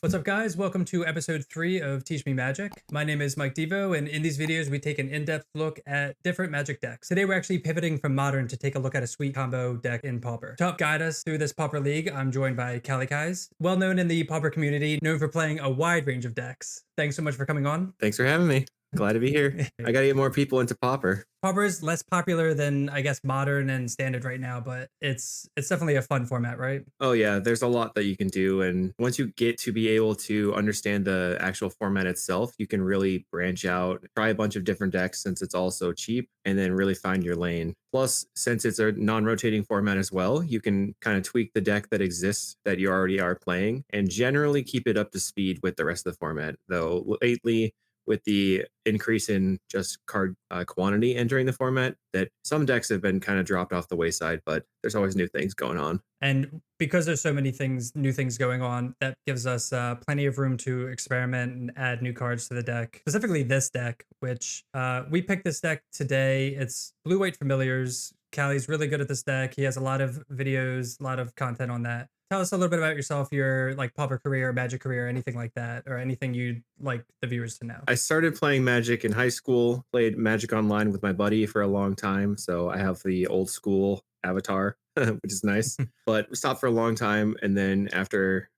What's up, guys? Welcome to episode 3 of Teach Me Magic. My name is Mike DeVo, and in these videos, we take an in-depth look at different Magic decks. Today, we're actually pivoting from Modern to take a look at a sweet combo deck in Pauper. To help guide us through this Pauper League, I'm joined by Kalikaiz, well known in the Pauper community, known for playing a wide range of decks. Thanks so much for coming on. Thanks for having me. Glad to be here. I got to get more people into Pauper. Pauper is less popular than, I guess, Modern and Standard right now, but it's definitely a fun format, right? Oh yeah, there's a lot that you can do, and once you get to be able to understand the actual format itself, you can really branch out, try a bunch of different decks since it's all so cheap, and then really find your lane. Plus, since it's a non-rotating format as well, you can kind of tweak the deck that exists that you already are playing and generally keep it up to speed with the rest of the format. Though lately, with the increase in just card quantity entering the format, that some decks have been kind of dropped off the wayside, but there's always new things going on. And because there's so many new things going on, that gives us plenty of room to experiment and add new cards to the deck. Specifically this deck, which we picked this deck today. It's Blue-White Familiars. Callie's really good at this deck. He has a lot of videos, a lot of content on that. Tell us a little bit about yourself, your like Pauper career, Magic career, anything like that, or anything you'd like the viewers to know. I started playing Magic in high school, played Magic Online with my buddy for a long time. So I have the old school avatar, which is nice, but stopped for a long time. And then after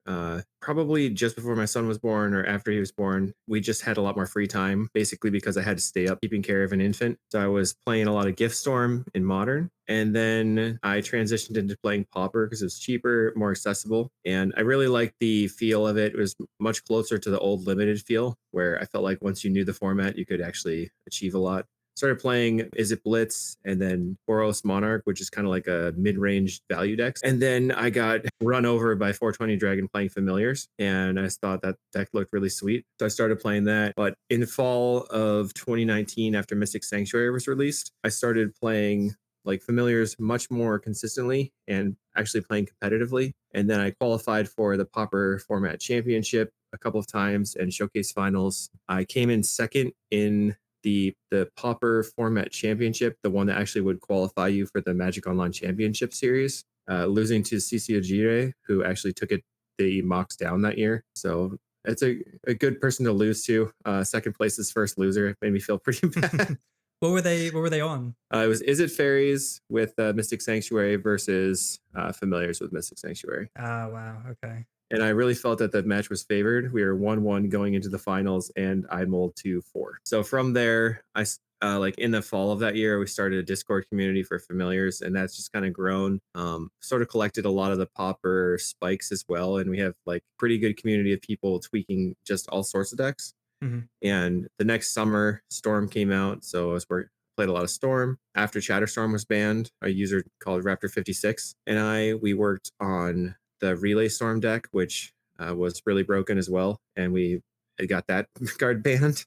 probably just before my son was born or after he was born, we just had a lot more free time, basically because I had to stay up keeping care of an infant. So I was playing a lot of Gift Storm in Modern. And then I transitioned into playing Pauper because it was cheaper, more accessible. And I really liked the feel of it. It was much closer to the old limited feel, where I felt like once you knew the format, you could actually achieve a lot. Started playing Is It Blitz and then Boros Monarch, which is kind of like a mid-range value deck. And then I got run over by 420 Dragon playing Familiars, and I thought that deck looked really sweet. So I started playing that. But in the fall of 2019, after Mystic Sanctuary was released, I started playing like Familiars much more consistently and actually playing competitively. And then I qualified for the Pauper Format Championship a couple of times and Showcase Finals. I came in second in the Pauper Format Championship, the one that actually would qualify you for the Magic Online Championship series, losing to CC Ojire, who actually took it the mocks down that year. So it's a good person to lose to. Second place is first loser. It made me feel pretty bad. What were they on? It was Is It Fairies with Mystic Sanctuary versus Familiars with Mystic Sanctuary. Ah, wow. Okay. And I really felt that the match was favored. We were 1-1 going into the finals, and I mulled to 4. So from there, I like in the fall of that year, we started a Discord community for Familiars, and that's just kind of grown. Sort of collected a lot of the Pauper spikes as well, and we have like pretty good community of people tweaking just all sorts of decks. And the next summer, Storm came out, so I played a lot of Storm. After Chatterstorm was banned, a user called Raptor56 and we worked on the Relay Storm deck, which was really broken as well, and we got that card banned.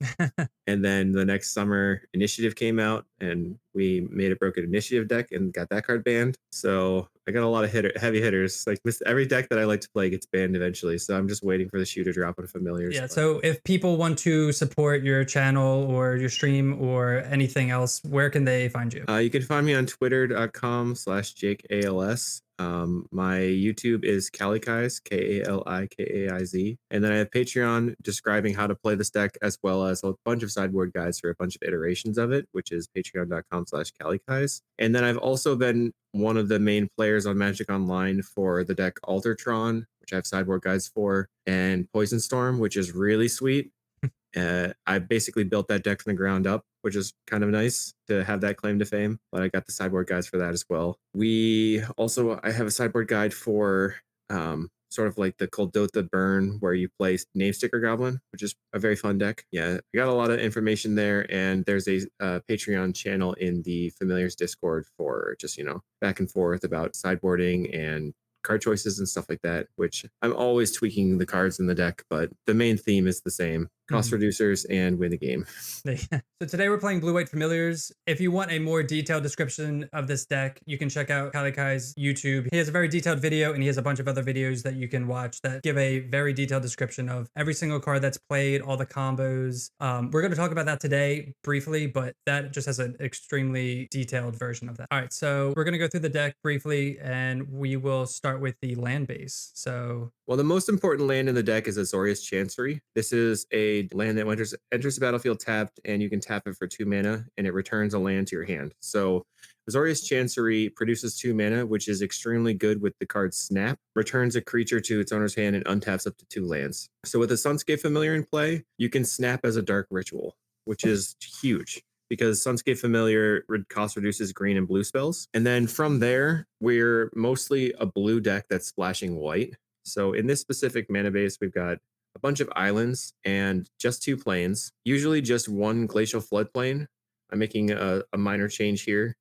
And then the next summer, Initiative came out, and we made a broken Initiative deck and got that card banned. So I got a lot of heavy hitters. Like every deck that I like to play gets banned eventually. So I'm just waiting for the shoe to drop on Familiars. Yeah. So if people want to support your channel or your stream or anything else, where can they find you? You can find me on twitter.com/JakeALS. My YouTube is Kalikaiz, Kalikaiz, and then I have Patreon describing how to play this deck, as well as a bunch of sideboard guides for a bunch of iterations of it, which is patreon.com/Kalikaiz. And then I've also been one of the main players on Magic Online for the deck Altertron, which I have sideboard guides for, and Poison Storm, which is really sweet. I basically built that deck from the ground up, which is kind of nice to have that claim to fame. But I got the sideboard guides for that as well. I have a sideboard guide for sort of like the Coldota Burn, where you play Name Sticker Goblin, which is a very fun deck. Yeah, I got a lot of information there, and there's a Patreon channel in the Familiars Discord for just back and forth about sideboarding and card choices and stuff like that, which I'm always tweaking the cards in the deck, but the main theme is the same. cost reducers, and win the game. So today we're playing Blue-White Familiars. If you want a more detailed description of this deck, you can check out Kalikai's YouTube. He has a very detailed video, and he has a bunch of other videos that you can watch that give a very detailed description of every single card that's played, all the combos. We're going to talk about that today briefly, but that just has an extremely detailed version of that. All right, so we're going to go through the deck briefly, and we will start with the land base. So Well, the most important land in the deck is Azorius Chancery. This is a land that enters the battlefield tapped, and you can tap it for 2 mana, and it returns a land to your hand. So Azorius Chancery produces 2 mana, which is extremely good with the card Snap, returns a creature to its owner's hand, and untaps up to 2 lands. So with a Sunscape Familiar in play, you can Snap as a Dark Ritual, which is huge, because Sunscape Familiar cost reduces green and blue spells. And then from there, we're mostly a blue deck that's splashing white. So in this specific mana base, we've got a bunch of islands and just 2 plains, usually just 1 glacial floodplain. I'm making a minor change here.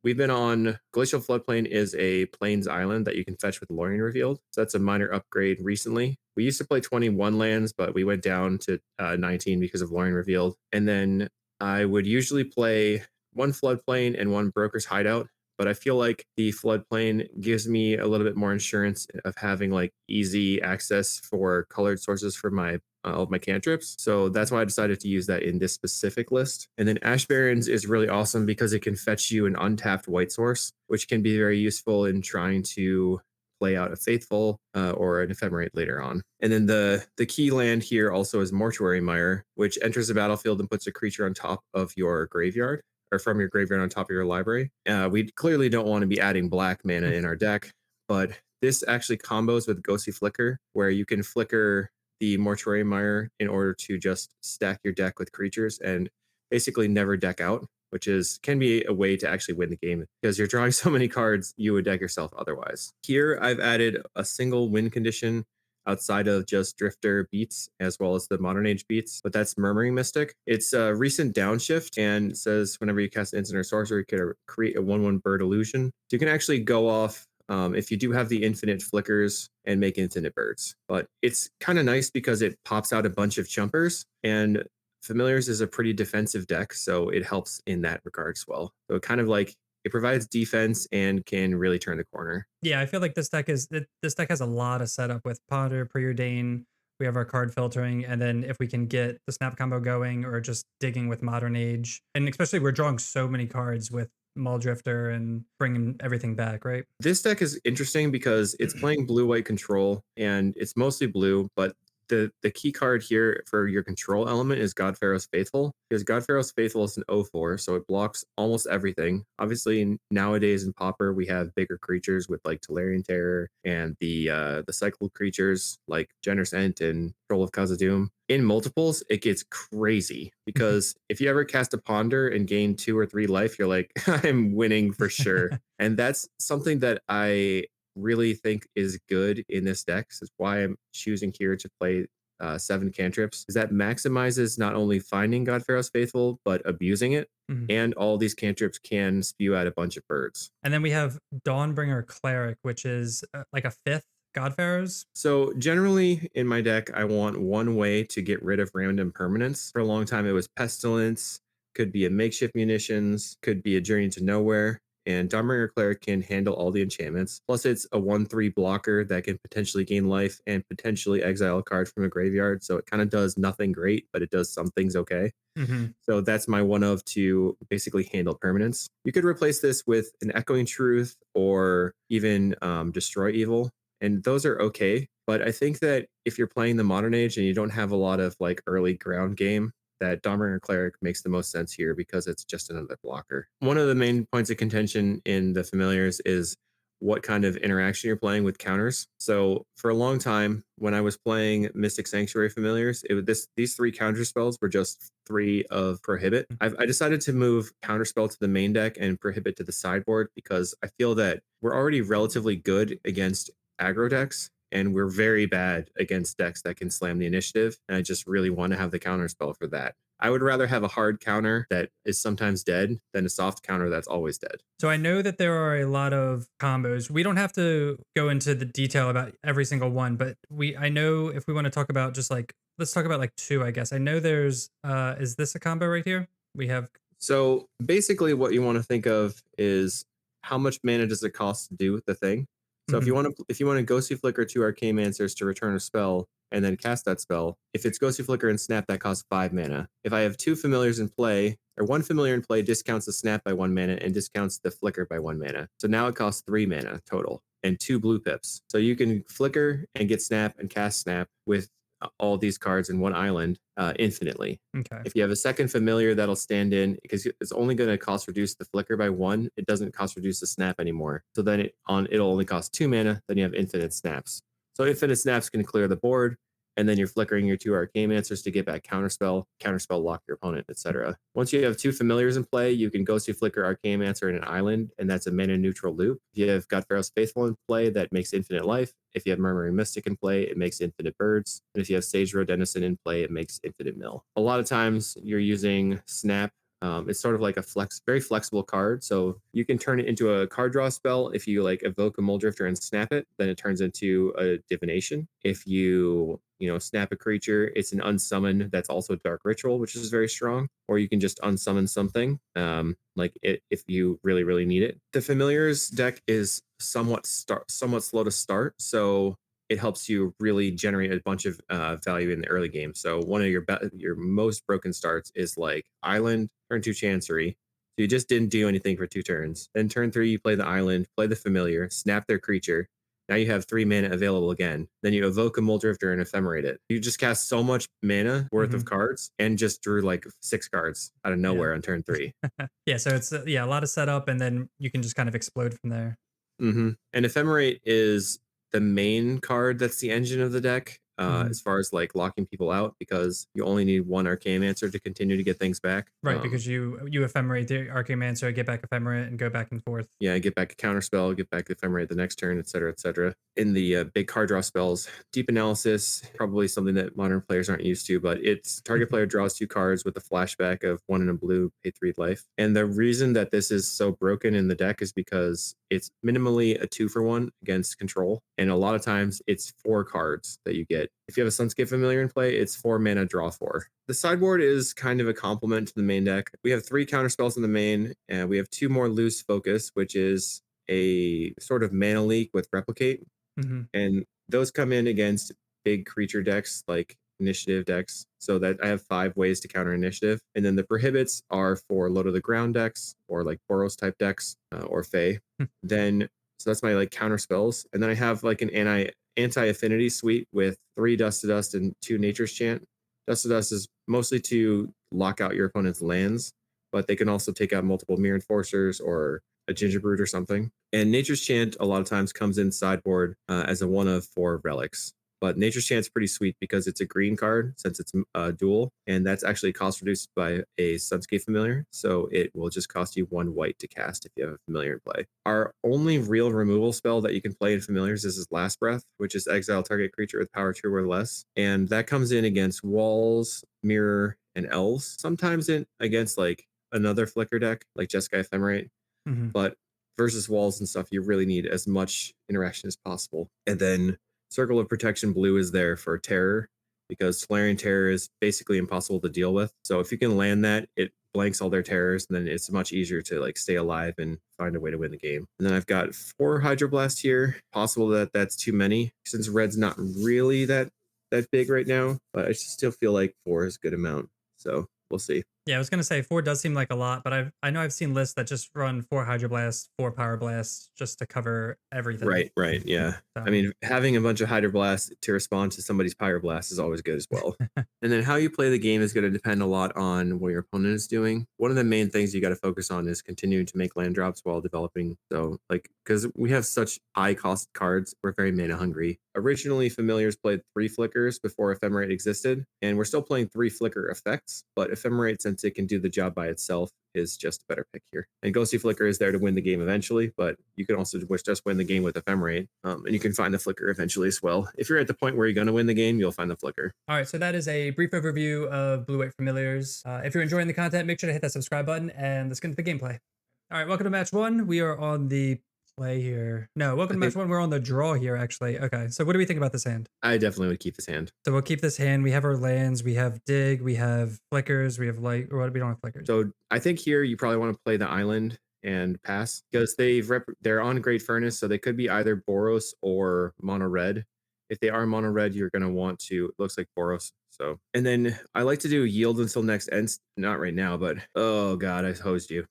We've been on Glacial Floodplain is a plains island that you can fetch with Lorien Revealed. So that's a minor upgrade recently. We used to play 21 lands, but we went down to 19 because of Lorien Revealed. And then I would usually play 1 floodplain and 1 broker's hideout. But I feel like the floodplain gives me a little bit more insurance of having like easy access for colored sources for my all of my cantrips. So that's why I decided to use that in this specific list. And then Ash Barrens is really awesome because it can fetch you an untapped white source, which can be very useful in trying to play out a Faithful or an Ephemerate later on. And then the key land here also is Mortuary Mire, which enters the battlefield and puts a creature on top of your graveyard, or from your graveyard on top of your library. We clearly don't want to be adding black mana in our deck, but this actually combos with Ghostly Flicker, where you can flicker the Mortuary Mire in order to just stack your deck with creatures and basically never deck out, which can be a way to actually win the game because you're drawing so many cards you would deck yourself otherwise. Here I've added a single win condition outside of just Drifter beats as well as the Modern Age beats, but that's Murmuring Mystic. It's a recent downshift and says whenever you cast an instant or sorcery, you can create a 1/1 bird illusion. So you can actually go off if you do have the infinite flickers and make infinite birds. But it's kind of nice because it pops out a bunch of chumpers, and Familiars is a pretty defensive deck, so it helps in that regard as well. So it kind of like it provides defense and can really turn the corner. yeah, I feel like this deck has a lot of setup with Ponder, Preordain. We have our card filtering, and then if we can get the snap combo going or just digging with Modern Age, and especially we're drawing so many cards with Muldrifter and bringing everything back, right? This deck is interesting because it's playing blue-white control, and it's mostly blue, but the key card here for your control element is God Pharaoh's Faithful, because God Pharaoh's Faithful is an 0/4, so it blocks almost everything. Obviously, nowadays in Pauper, we have bigger creatures with like Tolarian Terror and the cycle creatures like Generous Ent and Troll of Khazad-dûm. In multiples, it gets crazy because if you ever cast a Ponder and gain 2 or 3 life, you're like, I'm winning for sure. And that's something that I really think is good in this deck. This is why I'm choosing here to play 7 cantrips, is that maximizes not only finding God Pharaoh's Faithful, but abusing it. And all these cantrips can spew out a bunch of birds. And then we have Dawnbringer Cleric, which is like a 5th God Pharaohs. So generally in my deck, I want one way to get rid of random permanents. For a long time, it was Pestilence, could be a Makeshift Munitions, could be a Journey to Nowhere. And Dawnbringer Cleric can handle all the enchantments. Plus, it's a 1/3 blocker that can potentially gain life and potentially exile a card from a graveyard. So it kind of does nothing great, but it does some things okay. So that's my one of to basically handle permanents. You could replace this with an Echoing Truth or even Destroy Evil, and those are okay. But I think that if you're playing the Modern Age and you don't have a lot of like early ground game, that Dawnbringer Cleric makes the most sense here because it's just another blocker. One of the main points of contention in the Familiars is what kind of interaction you're playing with counters. So for a long time, when I was playing Mystic Sanctuary Familiars, these 3 counter spells were just 3 of Prohibit. I decided to move Counterspell to the main deck and Prohibit to the sideboard because I feel that we're already relatively good against aggro decks, and we're very bad against decks that can slam the initiative. And I just really want to have the counter spell for that. I would rather have a hard counter that is sometimes dead than a soft counter that's always dead. So I know that there are a lot of combos. We don't have to go into the detail about every single one, but I know if we want to talk about just like let's talk about like two, I guess. I know there's is this a combo right here? We have So basically, what you want to think of is how much mana does it cost to do the thing. So mhm, if you want to Ghostly Flicker 2 Arcane Answers to return a spell and then cast that spell, if it's Ghostly Flicker and Snap, that costs 5 mana. If I have 2 familiars in play, or 1 familiar in play discounts the Snap by 1 mana and discounts the Flicker by 1 mana. So now it costs 3 mana total and 2 blue pips. So you can Flicker and get Snap and cast Snap with all these cards in one island infinitely. okay. If you have a second familiar, that'll stand in because it's only going to cost reduce the flicker by 1. It doesn't cost reduce the snap anymore. So then it'll only cost 2 mana. Then you have infinite snaps. So infinite snaps can clear the board, and then you're flickering your 2 arcane answers to get back counterspell lock your opponent, etc. Once you have 2 familiars in play, you can Ghostly Flicker Arcane Answer in an island, and that's a mana neutral loop. If you have got Pharaoh's Faithful in play, that makes infinite life. If you have Murmuring Mystic in play, it makes infinite birds. And if you have Sage Road Denizen in play, it makes infinite mill. A lot of times you're using Snap. It's sort of like a very flexible card. So you can turn it into a card draw spell. If you like evoke a Muldrifter and snap it, then it turns into a divination. If you snap a creature, it's an unsummon that's also Dark Ritual, which is very strong. Or you can just unsummon something, if you really, really need it. The Familiars deck is somewhat slow to start, so it helps you really generate a bunch of value in the early game. So one of your most broken starts is like Island, turn 2 Chancery. So you just didn't do anything for 2 turns. Then turn 3, you play the Island, play the Familiar, snap their creature. Now you have 3 mana available again. Then you evoke a Muldrifter and ephemerate it. You just cast so much mana worth of cards and just drew like 6 cards out of Yeah. nowhere on turn 3. Yeah, so it's a lot of setup and then you can just kind of explode from there. And Ephemerate is the main card that's the engine of the deck, Mhm. as far as like locking people out, because you only need 1 arcane answer to continue to get things back. Right, because you ephemerate the Archaimancer, get back ephemerate, and go back and forth. Yeah, get back a counter spell, get back Ephemerate the next turn, etc., etc. In the big card draw spells, Deep Analysis, probably something that modern players aren't used to, but it's target player draws 2 cards with a flashback of 1 in a blue, pay 3 life. And the reason that this is so broken in the deck is because it's minimally a 2-for-1 against control, and a lot of times it's 4 cards that you get. If you have a Sunscape Familiar in play, it's 4 mana, draw 4. The sideboard is kind of a complement to the main deck. We have 3 counter spells in the main, and we have 2 more loose focus, which is a sort of mana leak with replicate. Mhm. And those come in against big creature decks like initiative decks. So that I have 5 ways to counter initiative. And then the prohibits are for low to the ground decks or like Boros type decks or Fae. Then so that's my like counter spells. And then I have like an anti-affinity suite with 3 Dust to Dust and 2 Nature's Chant. Dust to Dust is mostly to lock out your opponent's lands, but they can also take out multiple Mirror Enforcers or a Gingerbread or something. And Nature's Chant a lot of times comes in sideboard as a 1 of 4 relics. But Nature's Chant's pretty sweet because it's a green card since it's dual, and that's actually cost reduced by a Sunscape Familiar, so it will just cost you 1 white to cast if you have a Familiar in play. Our only real removal spell that you can play in Familiars is Last Breath, which is exile target creature with power 2 or less, and that comes in against walls, mirror, and elves. Sometimes against like another flicker deck like Jeskai Ephemerate, Mhm. but versus walls and stuff, you really need as much interaction as possible. And then Circle of Protection Blue is there for terror because Solarian Terror is basically impossible to deal with. So if you can land that, it blanks all their terrors, and then it's much easier to like stay alive and find a way to win the game. And then I've got 4 Hydroblast here. Possible that that's too many since red's not really that big right now, but I still feel like 4 is a good amount. So we'll see. Yeah, I was gonna say 4 does seem like a lot, but I know I've seen lists that just run 4 Hydroblast, 4 Power Blasts just to cover everything. Right, yeah. I So mean, having a bunch of Hydroblast to respond to somebody's Pyroblast is always good as well. And then how you play the game is going to depend a lot on what your opponent is doing. One of the main things you got to focus on is continuing to make land drops while developing. So, like, because we have such high cost cards, we're very mana hungry. Originally, Familiars played 3 flickers before Ephemerate existed, and we're still playing 3 flicker effects, but Ephemerate, since since it can do the job by itself, is just a better pick here. And Ghostly Flicker is there to win the game eventually, but you can also just win the game with Ephemerate. And you can find the Flicker eventually as well. If you're at the point where you're going to win the game, you'll find the Flicker. All right, so that is a brief overview of Blue-White Familiars. If you're enjoying the content, make sure to hit that subscribe button, and let's get into the gameplay. All right, welcome to match 1. We are on the play here. No, welcome to match 1. We're on the draw here, actually. Okay, so what do we think about this hand? I definitely would keep this hand. So we'll keep this hand. We have our lands. We have dig. We have flickers. We have light. Or what? We don't have flickers. So I think here you probably want to play the island and pass because they're on Great Furnace, so they could be either Boros or mono red. If they are mono red, you're going to want to, it looks like Boros. So, and then I like to do yield until next end. Not right now, but oh God, I hosed you.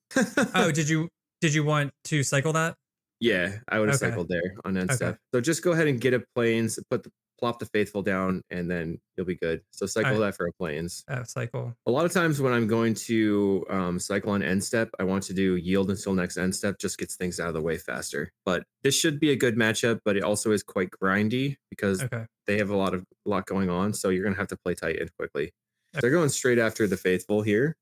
Oh, did you want to cycle that? Yeah, I would have cycled there on end step. So just go ahead and get a plains, plop the Faithful down, and then you'll be good. So cycle that for a plains. Cycle. A lot of times when I'm going to cycle on end step, I want to do yield until next end step, just gets things out of the way faster. But this should be a good matchup, but it also is quite grindy because they have a lot going on. So you're gonna have to play tight and quickly. They're going straight after the Faithful here.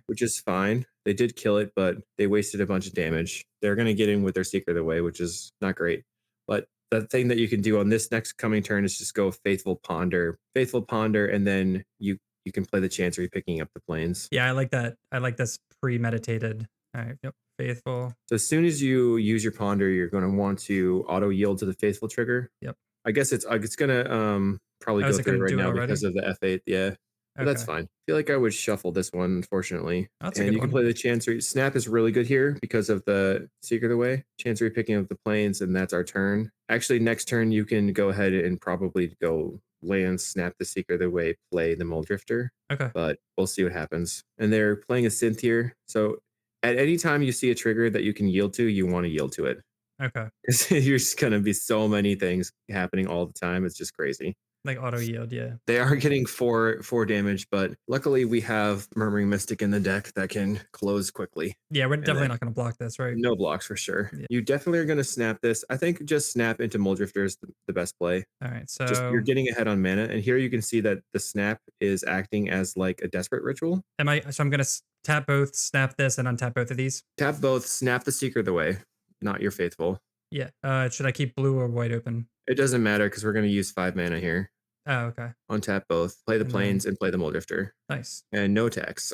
Which is fine. They did kill it, but they wasted a bunch of damage. They're going to get in with their Secret Away, which is not great. But the thing that you can do on this next coming turn is just go Faithful Ponder, and then you can play the Chancery picking up the plains. Yeah, I like that. I like this premeditated. All right, yep, Faithful. So as soon as you use your Ponder, you're going to want to auto yield to the Faithful trigger. Yep. I guess it's going to probably go through right now because of the F8. Yeah. But that's fine. I feel like I would shuffle this one, unfortunately. That's a good one. You can play the Chancery. Snap is really good here because of the Secret Away. Chancery picking up the plains, and that's our turn. Actually, next turn, you can go ahead and probably go land, snap the Secret Away, play the Mole Drifter. But we'll see what happens. And they're playing a Synth here. So at any time you see a trigger that you can yield to, you want to yield to it. Because there's going to be so many things happening all the time. It's just crazy. Like auto yield, yeah. They are getting four damage, but luckily we have Murmuring Mystic in the deck that can close quickly. Yeah, we're definitely not going to block this, right? No blocks for sure. Yeah. You definitely are going to snap this. I think just snap into Mole Drifter is the best play. All right, so you're getting ahead on mana, and here you can see that the snap is acting as like a desperate ritual. So I'm going to tap both, snap this, and untap both of these? Tap both, snap the Secret Away, not your Faithful. Yeah. Should I keep blue or white open? It doesn't matter because we're going to use 5 mana here. Oh, okay. Untap both, play the plains, and play the Mole Drifter. Nice. And no tax.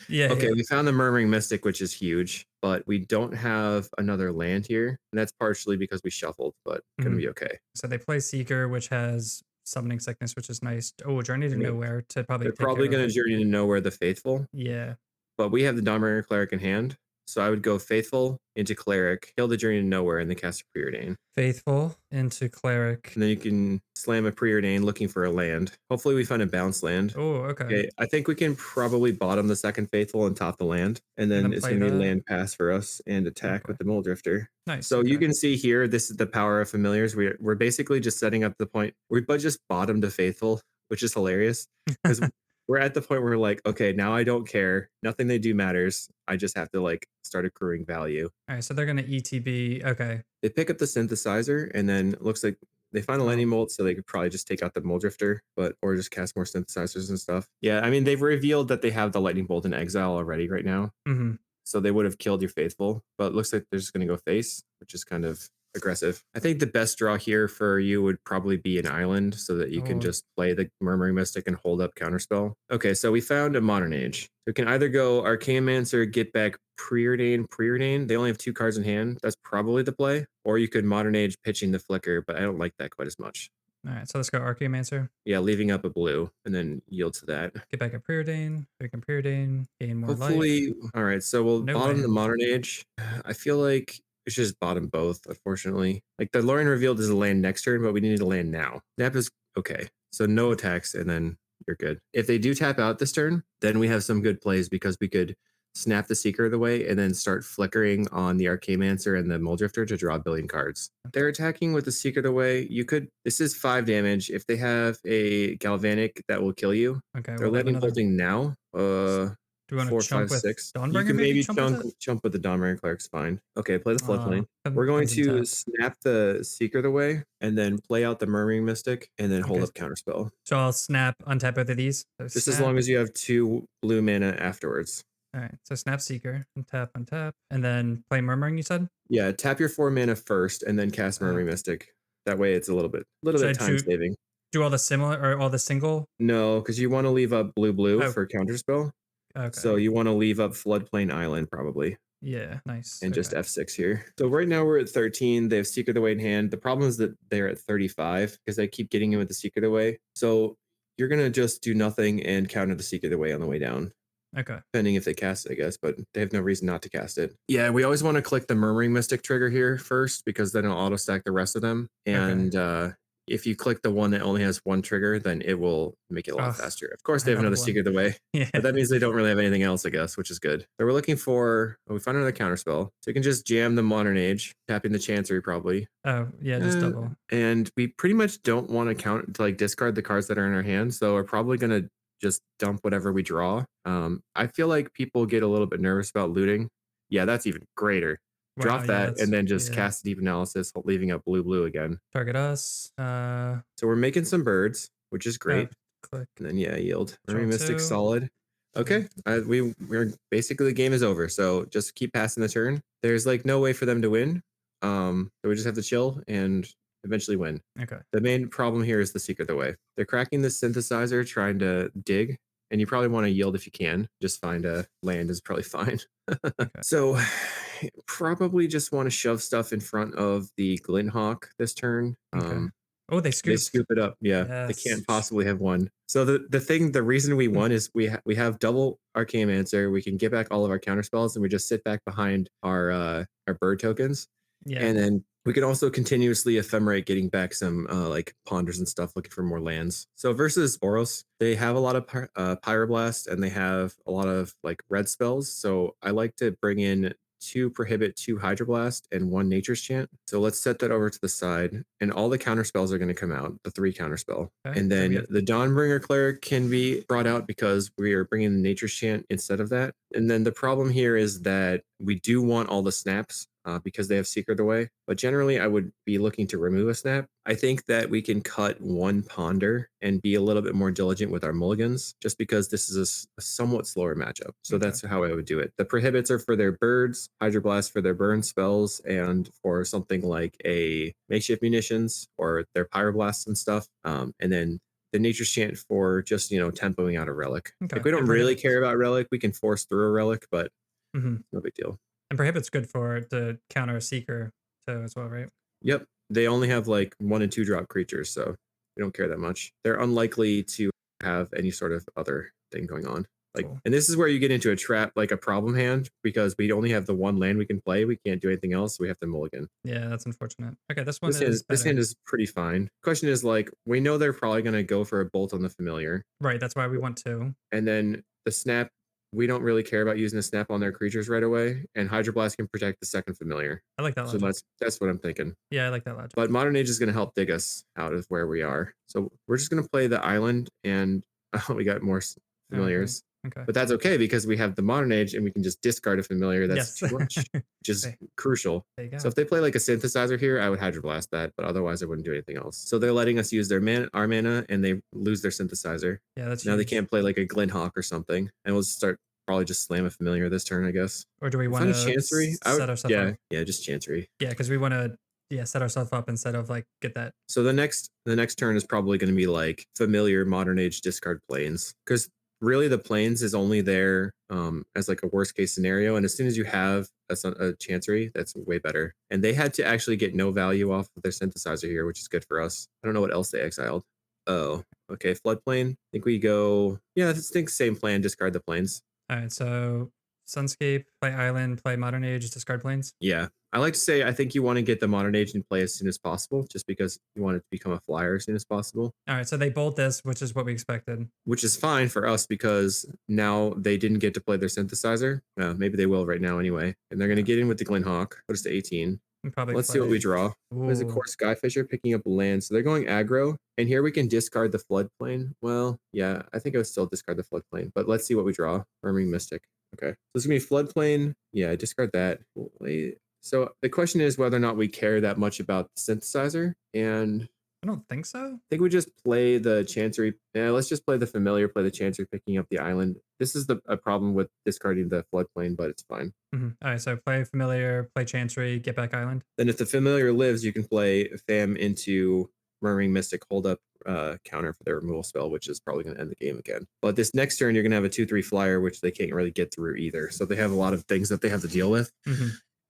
Yeah. Okay, we found the Murmuring Mystic, which is huge, but we don't have another land here. And that's partially because we shuffled, but gonna be okay. So they play Seeker, which has Summoning Sickness, which is nice. Oh, Journey to Nowhere to probably. They're probably gonna Journey to Nowhere the Faithful. Yeah. But we have the Dominator Cleric in hand. So I would go Faithful into Cleric, kill the Journey to Nowhere, and then cast a Preordain. Faithful into Cleric. And then you can slam a Preordain looking for a land. Hopefully we find a bounce land. Oh, okay. I think we can probably bottom the second Faithful and top the land. And then it's going to be land pass for us and attack with the Mole Drifter. Nice. So you can see here, this is the power of Familiars. We're basically just setting up the point. We just bottomed a Faithful, which is hilarious. Because we're at the point where we're like, okay, now I don't care. Nothing they do matters. I just have to like start accruing value. All right, so they're going to ETB. Okay. They pick up the Synthesizer, and then it looks like they find a Lightning Bolt, so they could probably just take out the Mole Drifter, or just cast more Synthesizers and stuff. Yeah, I mean, they've revealed that they have the Lightning Bolt in exile already right now. So they would have killed your Faithful, but it looks like they're just going to go face, which is kind of aggressive. I think the best draw here for you would probably be an island so that you can just play the Murmuring Mystic and hold up Counterspell. Okay, so we found a Modern Age. So we can either go Archaeomancer, get back Preordain. They only have 2 cards in hand. That's probably the play. Or you could Modern Age pitching the Flicker, but I don't like that quite as much. All right, so let's go Archaeomancer. Yeah, leaving up a blue and then yield to that. Get back a Preordain. We can Preordain, gain more life. All right, so we'll bottom the Modern Age. I feel like it's just bottom both, unfortunately. Like the Lorien Revealed is a land next turn, but we need to land now. Snap is okay. So no attacks, and then you're good. If they do tap out this turn, then we have some good plays because we could snap the Seeker away and then start flickering on the Archaeomancer and the Mole Drifter to draw a billion cards. They're attacking with the Secret away. This is 5 damage. If they have a Galvanic, that will kill you. Okay. They're Lightning Bolting now. Do we want to 4, chump 5, with 6. You Dawnbringer? can Maybe maybe chump with it. chump with the Dawnbringer Cleric's fine. Okay, play the floodplain. We're going Comes in to tap. snap the Seeker the way, and then play out the Murmuring Mystic, and then hold Okay. up Counterspell. So I'll snap, untap both of these. So Just as snap. long as you have 2 blue mana afterwards. All right. So snap Seeker, untap, and then play Murmuring. You said. Yeah, tap your 4 mana first, and then cast Murmuring Mystic. That way, it's a little bit time saving. Do all the similar or all the single? No, because you want to leave up blue Oh. for Counterspell. Okay. So you want to leave up Floodplain Island probably. Yeah, nice. And just F6 here. So right now we're at 13. They have Seeker the Way in hand. The problem is that they're at 35 because they keep getting in with the Seeker the Way. So you're going to just do nothing and counter the Seeker the Way on the way down. Okay. Depending if they cast it, I guess, but they have no reason not to cast it. Yeah, we always want to click the Murmuring Mystic trigger here first because then it'll auto stack the rest of them. And if you click the one that only has one trigger, then it will make it a lot faster. Of course, they have another Seeker the Way, but that means they don't really have anything else, I guess, which is good. So we're looking for, we found another counterspell. So you can just jam the Modern Age, tapping the Chancery probably. Oh, yeah, just double. And we pretty much don't want to like discard the cards that are in our hand. So we're probably going to just dump whatever we draw. I feel like people get a little bit nervous about looting. Yeah, that's even greater. Drop that and then just cast Deep Analysis, leaving up blue again. Target us. So we're making some birds, which is great. Click. And then yield. Murmuring Mystic solid. Okay, we're basically the game is over. So just keep passing the turn. There's like no way for them to win. So we just have to chill and eventually win. Okay. The main problem here is the Seeker the Way. They're cracking the Synthesizer, trying to dig, and you probably want to yield if you can. Just find a land is probably fine. So probably just want to shove stuff in front of the Glinthawk this turn. Oh, they scoop it up. Yeah, they can't possibly have won. So the reason we won is we have double Archaeomancer. We can get back all of our counter spells, and we just sit back behind our bird tokens. Yeah, and then we can also continuously ephemerate, getting back some like ponders and stuff, looking for more lands. So versus Boros, they have a lot of Pyroblast, and they have a lot of like red spells. So I like to bring in 2 Prohibit, 2 Hydroblast, and 1 Nature's Chant. So let's set that over to the side, and all the counter spells are going to come out, the 3 counter spell. Okay. And then the Dawnbringer Cleric can be brought out because we are bringing the Nature's Chant instead of that. And then the problem here is that we do want all the snaps because they have Seeker the Way, but generally I would be looking to remove a snap. I think that we can cut 1 ponder and be a little bit more diligent with our mulligans, just because this is a somewhat slower matchup. So that's how I would do it. The prohibits are for their birds, Hydroblast for their burn spells, and for something like a makeshift munitions or their pyroblasts and stuff. And then the Nature's Chant for just, tempoing out a relic. Like we don't really care about relic. We can force through a relic, but no big deal. And Prohibit's good for the counter Seeker too as well, right? Yep. They only have like 1 and 2 drop creatures, so we don't care that much. They're unlikely to have any sort of other thing going on. Like, and this is where you get into a trap, like a problem hand, because we only have the 1 land we can play. We can't do anything else. So we have to mulligan. Yeah, that's unfortunate. Okay, this hand is pretty fine. Question is, like, we know they're probably going to go for a bolt on the familiar. Right, that's why we want 2. And then the snap, we don't really care about using a snap on their creatures right away, and Hydroblast can protect the second familiar. I like that logic. So that's what I'm thinking. Yeah, I like that logic. But Modern Age is going to help dig us out of where we are. So we're just going to play the island, and we got more familiars. Okay. But that's okay because we have the Modern Age, and we can just discard a familiar that's too much, which is crucial. So if they play like a Synthesizer here, I would Hydroblast that, but otherwise I wouldn't do anything else. So they're letting us use our mana, and they lose their Synthesizer. Yeah, that's now huge. They can't play like a Glinthawk or something, and we'll start probably just slam a familiar this turn, I guess. Or do we want to Chancery? Set ourselves up? Yeah, just Chancery. Yeah, because we want to set ourselves up instead of like get that. So the next turn is probably going to be like familiar Modern Age discard planes, because really the planes is only there as like a worst case scenario, and as soon as you have a Chancery, that's way better. And they had to actually get no value off of their Synthesizer here, which is good for us. I don't know what else they exiled. Oh, okay, Floodplain. I think we go, I think same plan, discard the planes. All right, so Sunscape, play Island, play Modern Age, discard planes. Yeah, I like to say I think you want to get the Modern Age in play as soon as possible, just because you want it to become a flyer as soon as possible. All right, so they bolt this, which is what we expected. Which is fine for us because now they didn't get to play their Synthesizer. Maybe they will right now anyway. And they're going to get in with the Glinthawk. Put us to 18. And probably Let's see what we play. draw. What is a Ooh, core Skyfisher picking up land? So they're going aggro, and here we can discard the floodplain. Well, yeah, I think I would still discard the floodplain, but let's see what we draw. Murmuring Mystic. Okay, so it's gonna be floodplain. Yeah, discard that. Wait. So the question is whether or not we care that much about the synthesizer, and I don't think so. I think we just play the Chancery. Yeah, let's just play the familiar, play the Chancery, picking up the island. This is a problem with discarding the floodplain, but it's fine. All right, so play familiar, play Chancery, get back island. Then if the familiar lives, you can play Fam into Murmuring Mystic, hold up counter for their removal spell, which is probably going to end the game again. But this next turn, you're going to have a 2/3 flyer, which they can't really get through either. So they have a lot of things that they have to deal with.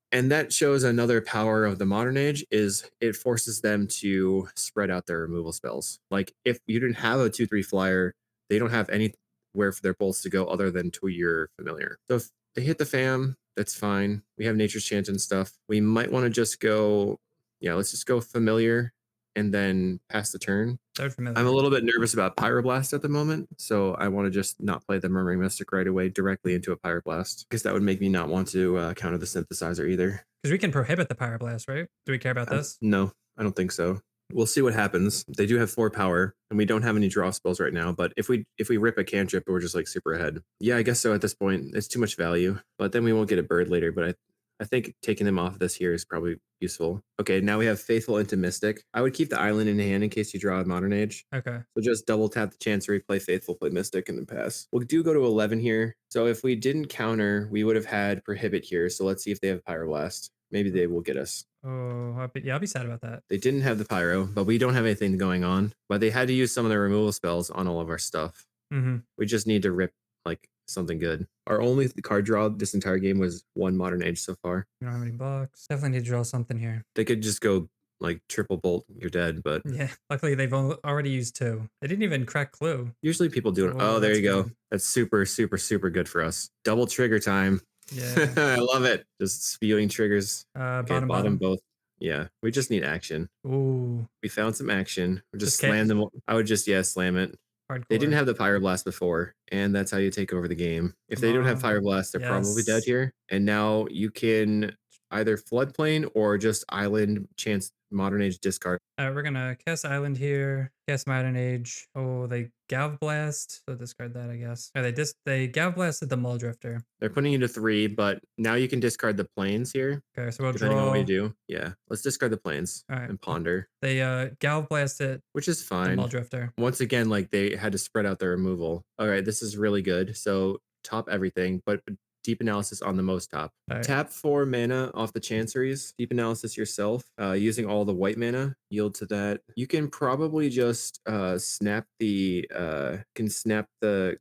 And that shows another power of the modern age is it forces them to spread out their removal spells. Like if you didn't have a 2/3 flyer, they don't have anywhere for their bolts to go other than to your familiar. So if they hit the fam, that's fine. We have Nature's Chant and stuff. We might want to just go, yeah, let's just go familiar and then pass the turn. Familiar. I'm a little bit nervous about Pyroblast at the moment, so I want to just not play the Murmuring Mystic right away directly into a Pyroblast, because that would make me not want to counter the Synthesizer either. Because we can prohibit the Pyroblast, right? Do we care about this? No, I don't think so. We'll see what happens. They do have 4 power, and we don't have any draw spells right now, but if we rip a cantrip, we're just like super ahead. Yeah, I guess so at this point. It's too much value, but then we won't get a bird later, but I think taking them off of this here is probably useful. Okay, now we have Faithful into Mystic. I would keep the island in hand in case you draw a Modern Age. Okay. So just double tap the Chancery, play Faithful, play Mystic, and then pass. We do go to 11 here. So if we didn't counter, we would have had Prohibit here. So let's see if they have Pyroblast. Maybe they will get us. Oh, I'll be sad about that. They didn't have the Pyro, but we don't have anything going on. But they had to use some of their removal spells on all of our stuff. We just need to rip like something good. Our only card draw this entire game was 1 Modern Age so far. We don't have any blocks. Definitely need to draw something here. They could just go like triple bolt, you're dead, but yeah, luckily they've already used 2. They didn't even crack Clue. Usually people do it. Oh, there you go. Good. That's super, super, super good for us. Double trigger time. Yeah. I love it. Just spewing triggers. Okay, bottom both. Yeah, we just need action. Ooh. We found some action. We just slam them. I would just, slam it. Hardcore. They didn't have the Pyroblast before, and that's how you take over the game. If they don't have Pyroblast, they're probably dead here. And now you can either floodplain or just island chance Modern Age discard. We're gonna cast island here, cast Modern Age. Oh, they Gav Blast, so discard that, I guess. Or they Gav Blasted the Muldrifter. They're putting you to 3, but now you can discard the planes here. Okay, so we'll depending draw. on what you do. Yeah, let's discard the planes and ponder. They Gav Blasted, which is fine. The Muldrifter. Once again, like they had to spread out their removal. All right, this is really good. So top everything, but Deep Analysis on the most top. Right. Tap 4 mana off the Chanceries. Deep Analysis yourself. Using all the white mana. Yield to that. You can probably just snap the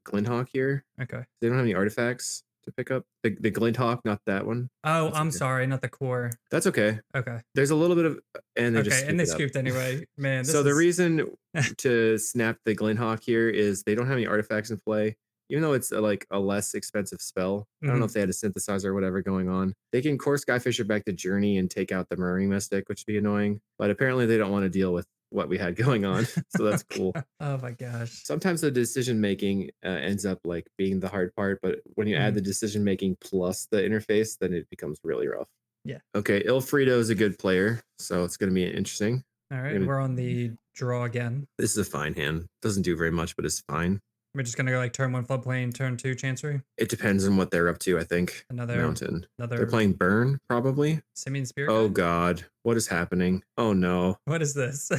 Glinthawk here. Okay. They don't have any artifacts to pick up. The Glinthawk, not that one. Oh, I'm sorry, not the core. That's okay. Okay. There's a little bit of and they scooped anyway. Man. So the reason to snap the Glinthawk here is they don't have any artifacts in play. Even though it's like a less expensive spell, I don't know if they had a synthesizer or whatever going on. They can core Skyfisher back to Journey and take out the Murmuring Mystic, which would be annoying. But apparently they don't want to deal with what we had going on. So that's cool. Oh my gosh. Sometimes the decision making ends up like being the hard part. But when you add the decision making plus the interface, then it becomes really rough. Yeah. Okay. Ilfrido is a good player. So it's going to be interesting. All right. We're on the draw again. This is a fine hand. Doesn't do very much, but it's fine. We're just gonna go like turn 1 floodplain, turn 2 Chancery. It depends on what they're up to. I think another mountain. They're playing Burn probably. Simian Spirit. Oh God, what is happening? Oh no. What is this?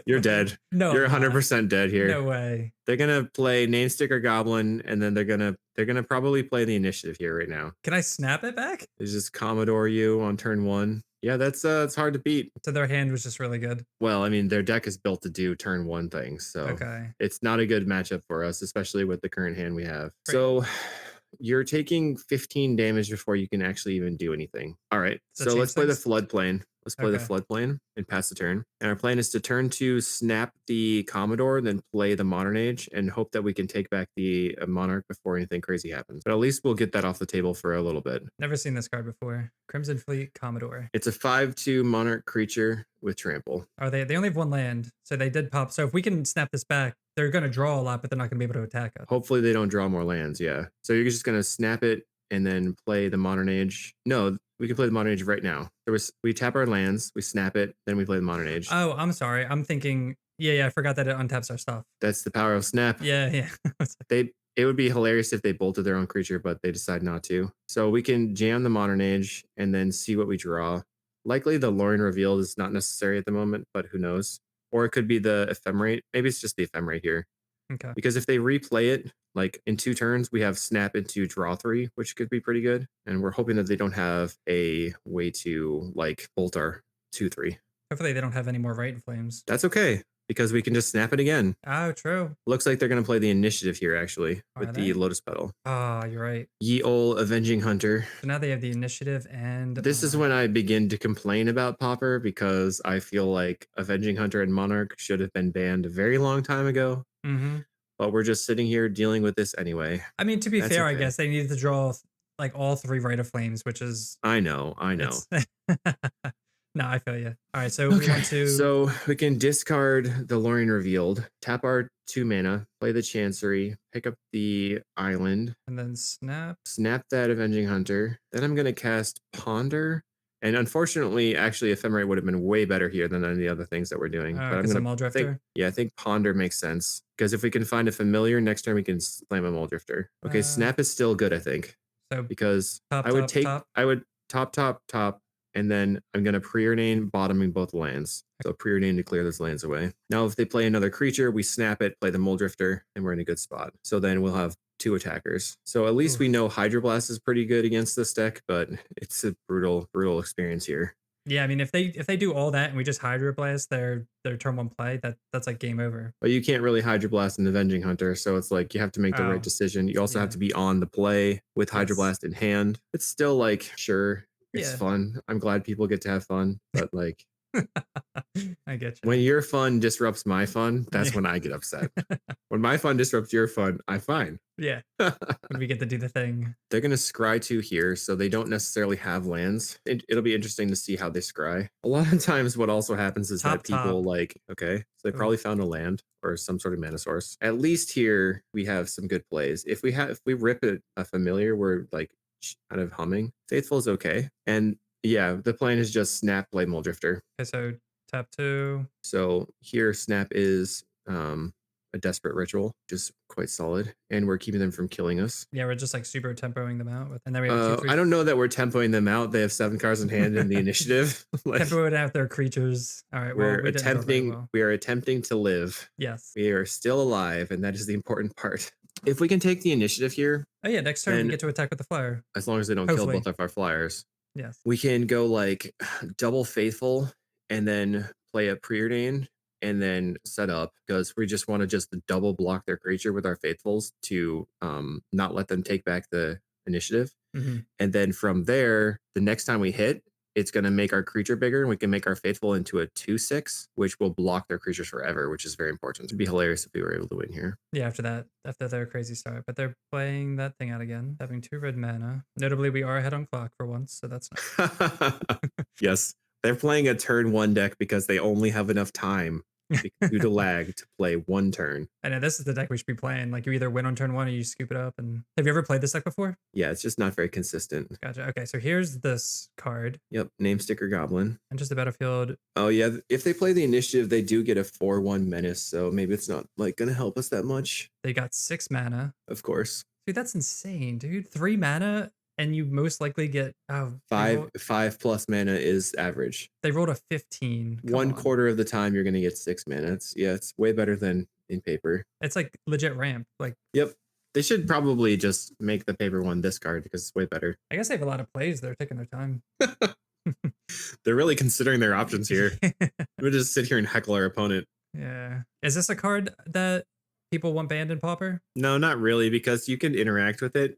You're dead. No, you're 100% dead here. No way. They're gonna play Namesticker Goblin, and then they're gonna probably play the initiative here right now. Can I snap it back? They just Commodore you on turn 1. Yeah, that's it's hard to beat. So their hand was just really good. Well, I mean, their deck is built to do turn 1 things, so it's not a good matchup for us, especially with the current hand we have. Great. So you're taking 15 damage before you can actually even do anything. All right, so let's play the floodplain. Let's play the floodplain and pass the turn. And our plan is to turn 2, snap the Commodore, then play the Modern Age, and hope that we can take back the Monarch before anything crazy happens. But at least we'll get that off the table for a little bit. Never seen this card before. Crimson Fleet Commodore. It's a 5/2 Monarch creature with trample. Are they only have 1 land, so they did pop. So if we can snap this back, they're going to draw a lot, but they're not going to be able to attack us. Hopefully they don't draw more lands, yeah. So you're just going to snap it and then play the Modern Age. No, we can play the Modern Age right now. We tap our lands, we snap it, then we play the Modern Age. Oh, I'm sorry. I'm thinking. Yeah, I forgot that it untaps our stuff. That's the power of snap. Yeah. It would be hilarious if they bolted their own creature, but they decide not to. So we can jam the Modern Age and then see what we draw. Likely the Lorien Revealed is not necessary at the moment, but who knows? Or it could be the Ephemerate. Maybe it's just the Ephemerate here. Okay. Because if they replay it, like in 2 turns, we have snap into draw 3, which could be pretty good. And we're hoping that they don't have a way to like bolt our 2/3. Hopefully they don't have any more Right Flames. That's okay, because we can just snap it again. Oh, true. Looks like they're going to play the initiative here, actually, with the Lotus Petal. Ah, you're right. Ye ol' Avenging Hunter. So now they have the initiative and... This is when I begin to complain about Pauper, because I feel like Avenging Hunter and Monarch should have been banned a very long time ago. But we're just sitting here dealing with this anyway. I mean, to be fair, okay. I guess they needed to draw like all 3 Rite of Flames, which is... I know. No, I feel you. All right, so we want to... So we can discard the Lorien Revealed, tap our 2 mana, play the Chancery, pick up the island. And then snap. Snap that Avenging Hunter. Then I'm going to cast Ponder. And unfortunately, actually, Ephemerate would have been way better here than any of the other things that we're doing. But I'm going to I think Ponder makes sense. Because if we can find a familiar, next turn we can slam a Muldrifter. Okay, Snap is still good, I think. So because I would top, and then I'm going to preordain bottoming both lands. So preordain to clear those lands away. Now, if they play another creature, we snap it, play the Muldrifter, and we're in a good spot. So then we'll have 2 attackers. So at least we know Hydroblast is pretty good against this deck, but it's a brutal experience here. Yeah, I mean, if they do all that and we just Hydroblast their turn 1 play, that's like game over. But you can't really Hydroblast an Avenging Hunter, so it's like you have to make the right decision. You also have to be on the play with Hydroblast in hand. It's still like, sure, it's fun. I'm glad people get to have fun, but like... I get you. When your fun disrupts my fun, that's when I get upset. When my fun disrupts your fun, I'm fine. Yeah. When we get to do the thing. They're going to scry 2 here, so they don't necessarily have lands. It'll be interesting to see how they scry. A lot of times what also happens is that people so they probably found a land or some sort of mana source. At least here we have some good plays. If we rip a familiar, we're like kind of humming. Faithful is okay. And yeah, the plan is just snap, play Muldrifter. Okay, so tap 2. So here snap is a desperate ritual, which is quite solid, and we're keeping them from killing us. Yeah, we're just like super tempoing them out, and then we have 2, 3. I don't know that we're tempoing them out. They have 7 cards in hand in the initiative. Tempoing out their creatures. All right, we're attempting. We are attempting to live. Yes, we are still alive, and that is the important part. If we can take the initiative here. Oh yeah, next turn we get to attack with the flyer. As long as they don't kill both of our flyers. Yes. We can go like double Faithful and then play a Preordain and then set up, because we just want to just double block their creature with our Faithfuls to not let them take back the initiative. And then from there, the next time we hit, it's going to make our creature bigger, and we can make our Faithful into a 2/6, which will block their creatures forever, which is very important. It'd be hilarious if we were able to win here. Yeah, after their crazy start. But they're playing that thing out again, having 2 red mana. Notably, we are ahead on clock for once, so that's nice. Yes, they're playing a turn 1 deck because they only have enough time due to lag to play 1 turn. I know this is the deck we should be playing. Like you either win on turn 1 or you scoop it up. And have you ever played this deck before? Yeah, it's just not very consistent. Gotcha. Okay, so here's this card. Yep, Name Sticker Goblin. Enters the battlefield. Oh yeah, if they play the initiative, they do get a 4/1 menace, so maybe it's not like gonna help us that much. They got 6 mana. Of course. Dude, that's insane, dude. 3 mana. And you most likely get 5+ mana is average. They rolled a 15. One quarter of the time you're gonna get 6 mana. It's way better than in paper. It's like legit ramp. Like yep. They should probably just make the paper one this card because it's way better. I guess they have a lot of plays. They're taking their time. They're really considering their options here. We'll just sit here and heckle our opponent. Yeah. Is this a card that people want banned in Pauper? No, not really, because you can interact with it.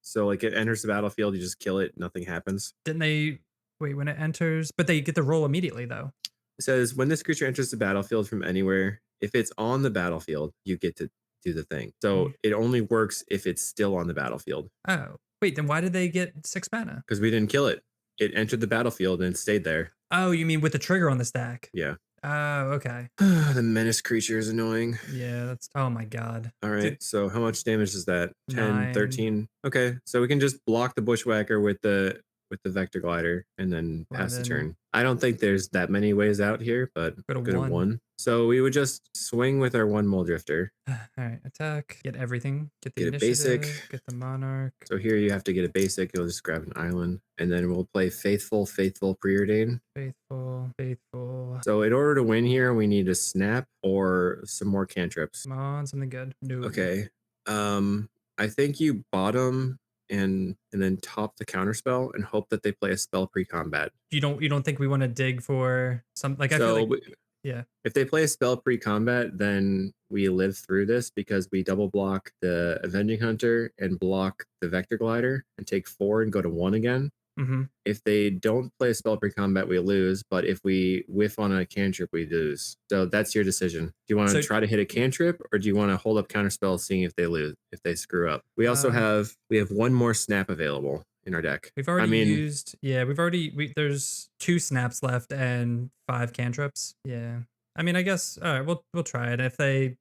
So like it enters the battlefield, you just kill it, nothing happens. Didn't they wait when it enters? But they get the roll immediately though. It says when this creature enters the battlefield from anywhere, if it's on the battlefield, you get to do the thing. So it only works if it's still on the battlefield. Oh, wait, then why did they get 6 mana? Because we didn't kill it. It entered the battlefield and stayed there. Oh, you mean with the trigger on the stack? Yeah. Oh, okay. The menace creature is annoying. Yeah, that's oh my god. All Dude, right, so how much damage is that? 10, 9, 13. Okay, so we can just block the bushwhacker with the vector glider and then pass the 11, turn. I don't think there's that many ways out here, but go to go to 1. 1. So we would just swing with our 1 mole drifter. Alright, attack. Get everything. Get the Get a basic. initiative. Get the monarch. So here you have to get a basic. You'll just grab an island, and then we'll play Faithful Preordain. Faithful, faithful. So in order to win here, we need a snap or some more cantrips. Come on, something good. No. Okay. I think you bottom and then top the counterspell and hope that they play a spell pre-combat. You don't think we want to dig for some like I feel So like yeah. if they play a spell pre-combat, then we live through this because we double block the Avenging Hunter and block the Vector Glider and take 4 and go to 1 again. Mm-hmm. If they don't play a spell pre-combat, we lose. But if we whiff on a cantrip, we lose. So that's your decision. Do you want to try to hit a cantrip, or do you want to hold up counterspell, seeing if they lose, if they screw up? We also have 1 more snap available in our deck. We've already used there's 2 snaps left and 5 cantrips. Yeah. I mean, I guess all right, we'll try it. If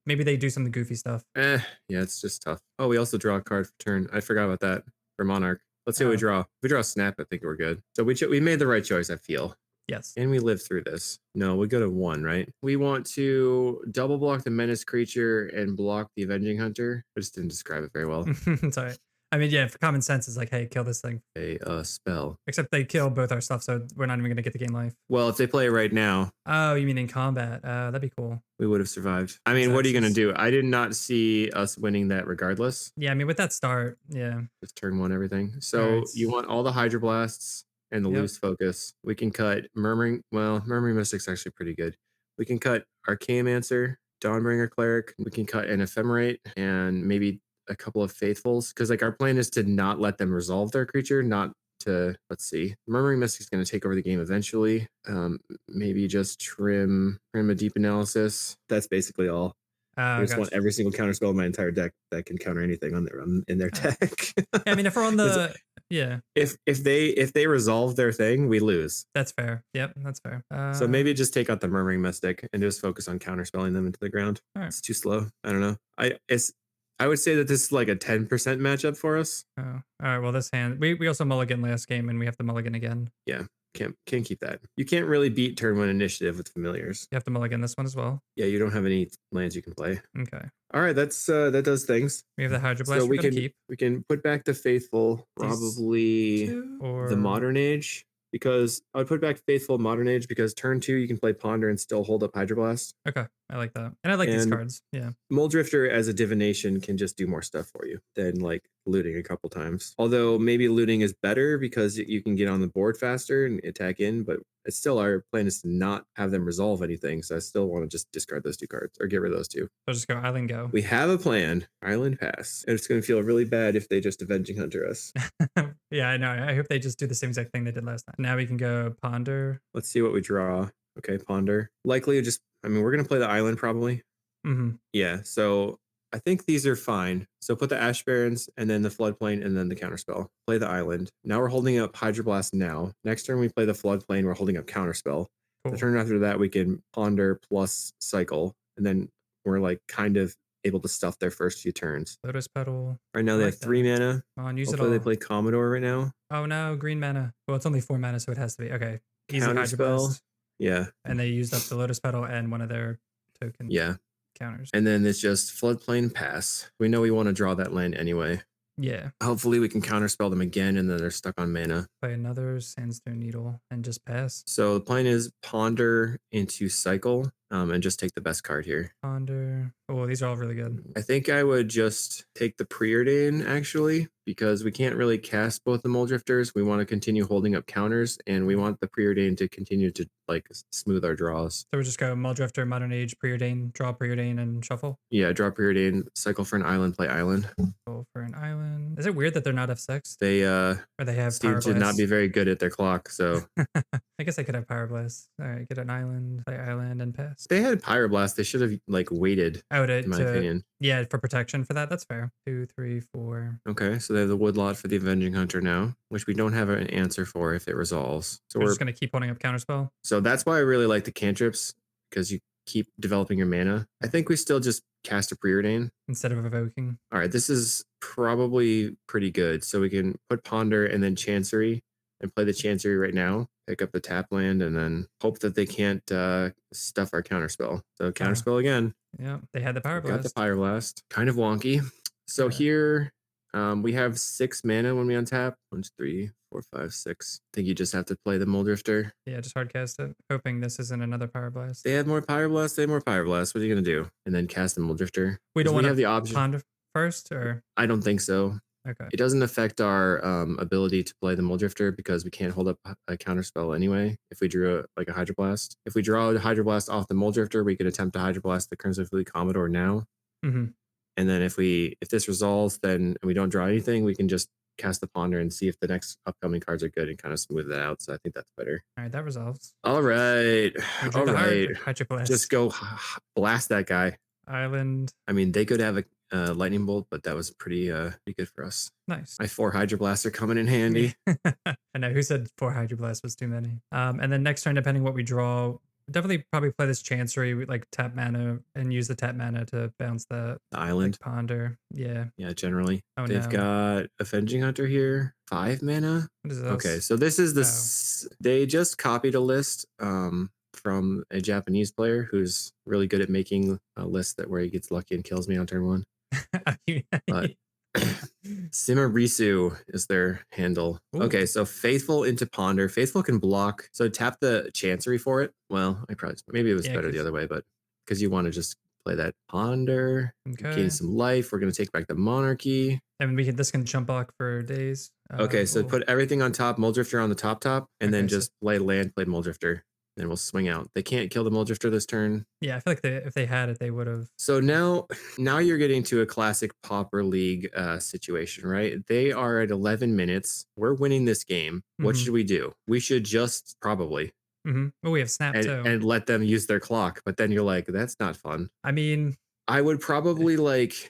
maybe they do some of the goofy stuff. Yeah, it's just tough. Oh, we also draw a card for turn. I forgot about that for Monarch. Let's see what we draw. If we draw a snap, I think we're good. So we made the right choice, I feel. Yes. And we live through this. No, we go to 1, right? We want to double block the menace creature and block the Avenging Hunter. I just didn't describe it very well. It's all right. I mean, yeah, for common sense is like, hey, kill this thing. A spell. Except they kill both our stuff, so we're not even going to get the game life. Well, if they play it right now. Oh, you mean in combat? That'd be cool. We would have survived. I mean, what are you going to do? I did not see us winning that regardless. Yeah, I mean, with that start, yeah. Just turn 1 everything. So you want all the Hydroblasts and the loose focus. We can cut Murmuring. Well, Murmuring Mystic's actually pretty good. We can cut Archaeomancer, Dawnbringer Cleric. We can cut an Ephemerate and maybe a couple of Faithfuls. Because like our plan is to not let them resolve their creature, not to, let's see. Murmuring Mystic's going to take over the game eventually. Maybe just trim a Deep Analysis. That's basically all. I just want every single counter spell in my entire deck that can counter anything in their deck. Yeah, I mean, if we're on the if they resolve their thing, we lose. That's fair. Yep, that's fair. So maybe just take out the Murmuring Mystic and just focus on counterspelling them into the ground. It's too slow. I don't know. I would say that this is like a 10% matchup for us. Oh, all right. Well, this hand we also mulligan last game, and we have to mulligan again. Yeah. Can't keep that. You can't really beat turn 1 initiative with familiars. You have to mulligan this one as well. Yeah, you don't have any lands you can play. Okay. All right, that does things. We have the Hydroblast. So we can put back the Faithful, probably the Modern Age, because I would put back Faithful Modern Age because turn 2 you can play Ponder and still hold up Hydroblast. Okay, I like that, and I like these cards. Yeah. Mole Drifter as a divination can just do more stuff for you than like looting a couple times. Although maybe looting is better because you can get on the board faster and attack in, but it's still our plan is to not have them resolve anything. So I still want to just discard those 2 cards or get rid of those 2. So just go Island Go. We have a plan. Island Pass. And it's going to feel really bad if they just Avenging Hunter us. Yeah, I know. I hope they just do the same exact thing they did last time. Now we can go Ponder. Let's see what we draw. Okay, Ponder. Likely just, I mean, we're going to play the island probably. Mm-hmm. Yeah, so I think these are fine. So put the Ash Barrens and then the Floodplain and then the Counterspell. Play the island. Now we're holding up Hydroblast now. Next turn we play the Floodplain. We're holding up Counterspell. Cool. The turn after that we can Ponder plus Cycle. And then we're like kind of able to stuff their first few turns. Lotus Petal. Right now they have 3 mana. Come on, use Hopefully it all. They play Commodore right now. Oh no, green mana. Well, it's only 4 mana, so it has to be. Okay. Easy Counterspell. Yeah. And they used up the Lotus Petal and one of their tokens. Yeah. Counters. And then it's just Floodplain Pass. We know we want to draw that land anyway. Yeah. Hopefully we can counterspell them again and then they're stuck on mana. Play another Sandstone Needle and just pass. So the plan is Ponder into Cycle and just take the best card here. Ponder. Oh, these are all really good. I think I would just take the Preordain actually, because we can't really cast both the Mole Drifters. We want to continue holding up counters and we want the Preordain to continue to like smooth our draws. So we just go Mole Drifter, Modern Age, Preordain, draw Preordain, and shuffle? Yeah, draw Preordain, cycle for an island, play island. Go for an island. Is it weird that they're not F6? They or they have seem to not be very good at their clock, so I guess I could have Pyroblast. All right, get an island, play island, and pass. They had Pyroblast. They should have like waited. In my opinion. Yeah, for protection for that. That's fair. 2, 3, 4. Okay, so they have the Woodlot for the Avenging Hunter now, which we don't have an answer for if it resolves. So we're just gonna keep holding up Counterspell. So that's why I really like the cantrips. because you keep developing your mana. I think we still just cast a preordain instead of evoking. All right, this is probably pretty good. So we can put Ponder and then Chancery and play the Chancery right now, pick up the tap land, and then hope that they can't stuff our counterspell. So counterspell again. Yeah, they had the Power Got the Blast. Pyro Blast. Kind of wonky. So here we have 6 mana when we untap. 1, 2, 3, 4, 5, 6. I think you just have to play the Muldrifter. Yeah, just hard cast it, hoping this isn't another Power Blast. They have more Pyro Blast. They have more Pyro Blast. What are you gonna do? And then cast the Muldrifter. We don't want to have the option. Ponder first, or I don't think so. Okay. It doesn't affect our ability to play the Muldrifter because we can't hold up a counterspell anyway. If we drew a Hydroblast, if we draw a Hydroblast off the Muldrifter, we could attempt to Hydroblast the Crimson Fleet Commodore now. And then if this resolves, then we don't draw anything, we can just cast the Ponder and see if the next upcoming cards are good and kind of smooth that out. So I think that's better. All right, that resolves. All right, all right. Hydroblast. Just go blast that guy. Island. I mean, they could have a lightning bolt, but that was pretty good for us. Nice. My 4 Hydroblasts are coming in handy. I know, who said 4 Hydroblasts was too many. And then next turn, depending what we draw, definitely probably play this Chancery, like tap mana and use the tap mana to bounce the island. Like, Ponder. Yeah. Yeah, generally. Oh, They've got Avenging Hunter here. 5 mana. What is this? Okay, so this is they just copied a list from a Japanese player who's really good at making a list where he gets lucky and kills me on turn 1. But Simarisu is their handle. Ooh. Okay, so Faithful into Ponder. Faithful can block. So tap the Chancery for it. Well, maybe it was better the other way, but because you want to just play that Ponder, gain some life. We're going to take back the Monarchy. And this can jump block for days. Okay, so put everything on top, Muldrifter on the top, and then just play land, play Muldrifter. Then we'll swing out. They can't kill the Muldrifter this turn. Yeah, I feel like if they had it, they would have. So now you're getting to a classic Pauper League situation, right? They are at 11 minutes. We're winning this game. What should we do? We should just probably. Well, we have Snap too. And let them use their clock. But then you're like, that's not fun. I mean, I would probably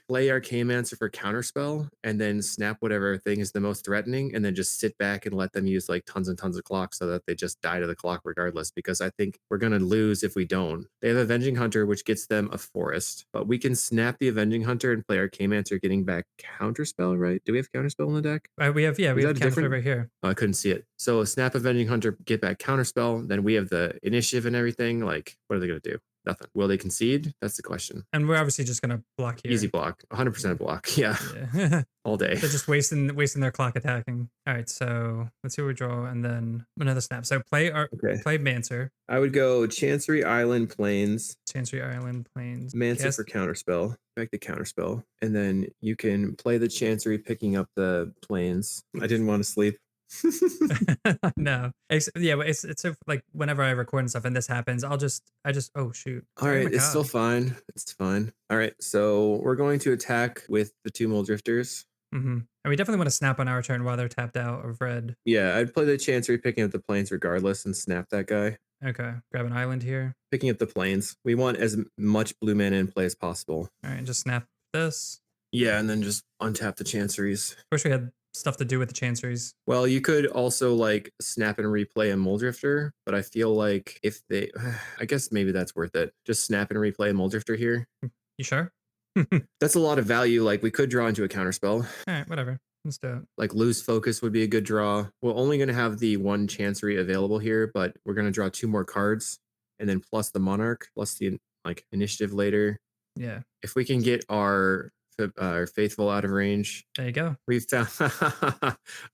play Arcane-Mancer for counterspell and then snap whatever thing is the most threatening and then just sit back and let them use tons and tons of clock so that they just die to the clock regardless, because I think we're going to lose if we don't. They have Avenging Hunter, which gets them a forest, but we can snap the Avenging Hunter and play Arcane-Mancer getting back counterspell, right? Do we have counterspell in the deck? We have counterspell right here. Oh, I couldn't see it. So snap Avenging Hunter, get back counterspell, then we have the initiative and everything. What are they going to do? Nothing. Will they concede? That's the question. And we're obviously just going to block here. Easy block. 100% block. Yeah. All day. They're just wasting their clock attacking. All right, so let's see what we draw and then another snap. So play Mancer. I would go Chancery Island Plains. Chancery Island Plains. Mancer for counterspell. Back the counterspell. And then you can play the Chancery picking up the Plains. I didn't want to sleep. No, it's so whenever I record and stuff and this happens, I just oh shoot. All right, it's still fine. It's fine. All right, so we're going to attack with the 2 Muldrifters. And we definitely want to snap on our turn while they're tapped out of red. Yeah, I'd play the Chancery picking up the Plains regardless and snap that guy. Okay, grab an island here. Picking up the Plains. We want as much blue mana in play as possible. All right, just snap this. Yeah, and then just untap the Chanceries. Wish we had stuff to do with the Chanceries. Well, you could also snap and replay a Muldrifter, but I feel like if they, I guess maybe that's worth it. Just snap and replay a Muldrifter here. You sure? That's a lot of value. We could draw into a counterspell. All right, whatever. Let's do it. Lose Focus would be a good draw. We're only going to have the 1 Chancery available here, but we're going to draw 2 more cards, and then plus the Monarch, plus the initiative later. Yeah. If we can get our Faithful out of range. There you go. We've found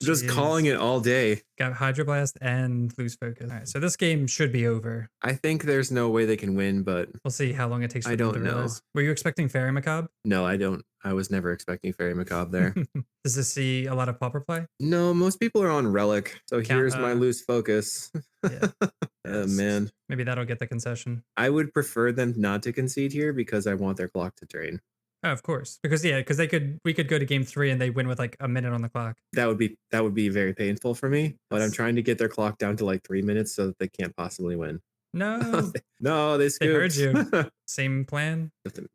just calling it all day. Got Hydroblast and Lose Focus. All right, so this game should be over. I think there's no way they can win, but we'll see how long it takes. I don't know. Realize. Were you expecting Fairy Macabre? No, I don't. I was never expecting Fairy Macabre there. Does this see a lot of Pauper play? No, most people are on Relic. So here's my Lose Focus. Yeah. Oh, man. Maybe that'll get the concession. I would prefer them not to concede here because I want their clock to drain. Oh, of course, because we could go to game 3 and they win with a minute on the clock. That would be very painful for me. But I'm trying to get their clock down to 3 minutes so that they can't possibly win. No, no, they scooped. They heard you. Same plan.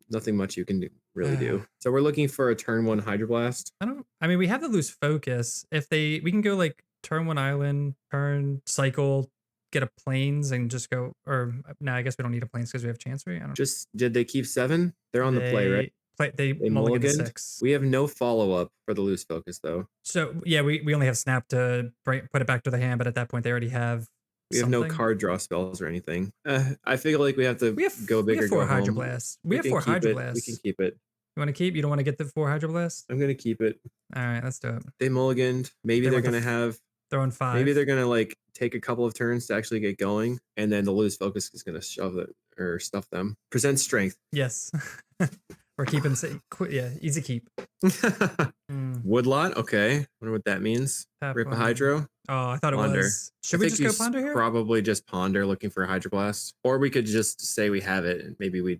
Nothing much you can really do. So we're looking for a turn 1 Hydroblast. I mean, we have the Lose Focus. If we can go turn 1 Island, turn Cycle, get a plains and just go, or no, I guess we don't need a plains because we have chancery. I don't. Just did they keep 7? They're on the play, right? They They mulligan to mulliganed. 6. We have no follow up for the loose focus though. So yeah, we only have snap to put it back to the hand, but at that point they already have. We have no Something. card draw spells or anything. I feel like we have to go We big have or 4 go home. hydroblasts. We have can 4 keep it. We can hydroblasts. keep it. You want to keep? You don't want to get the 4 hydroblasts? I'm gonna keep it. All right, let's do it. They mulliganed. Maybe They they're went to gonna have. Throwing 5. Maybe they're gonna like take a couple of turns to actually get going, and then the loose focus is gonna shove it or stuff them. Present strength. Yes. We're keeping yeah, easy keep. Woodlot. Okay, wonder what that means. Tap Rip a one. hydro. Oh, I thought it Ponder. was. Should we just go ponder here? Probably just ponder looking for a hydroblast, or we could just say we have it and maybe we.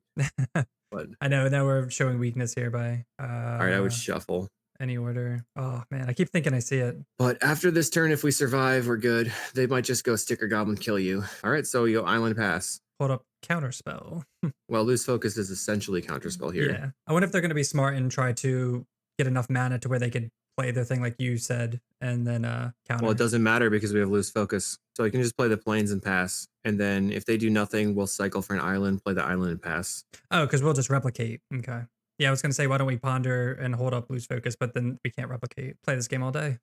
But I know now we're showing weakness here by. All right, I would shuffle. Any order. Oh man, I keep thinking I see it. But after this turn, if we survive, we're good. They might just go sticker goblin kill you. All right, so you go island pass. Hold up counterspell. Well, loose focus is essentially counterspell here. Yeah, I wonder if they're going to be smart and try to get enough mana to where they could play their thing like you said, and then counter. Well, it doesn't matter because we have loose focus, so you can just play the plains and pass. And then if they do nothing, we'll cycle for an island, play the island and pass. Oh, because we'll just replicate. Okay. Yeah, I was going to say, why don't we ponder and hold up loose focus, but then we can't replicate. Play this game all day.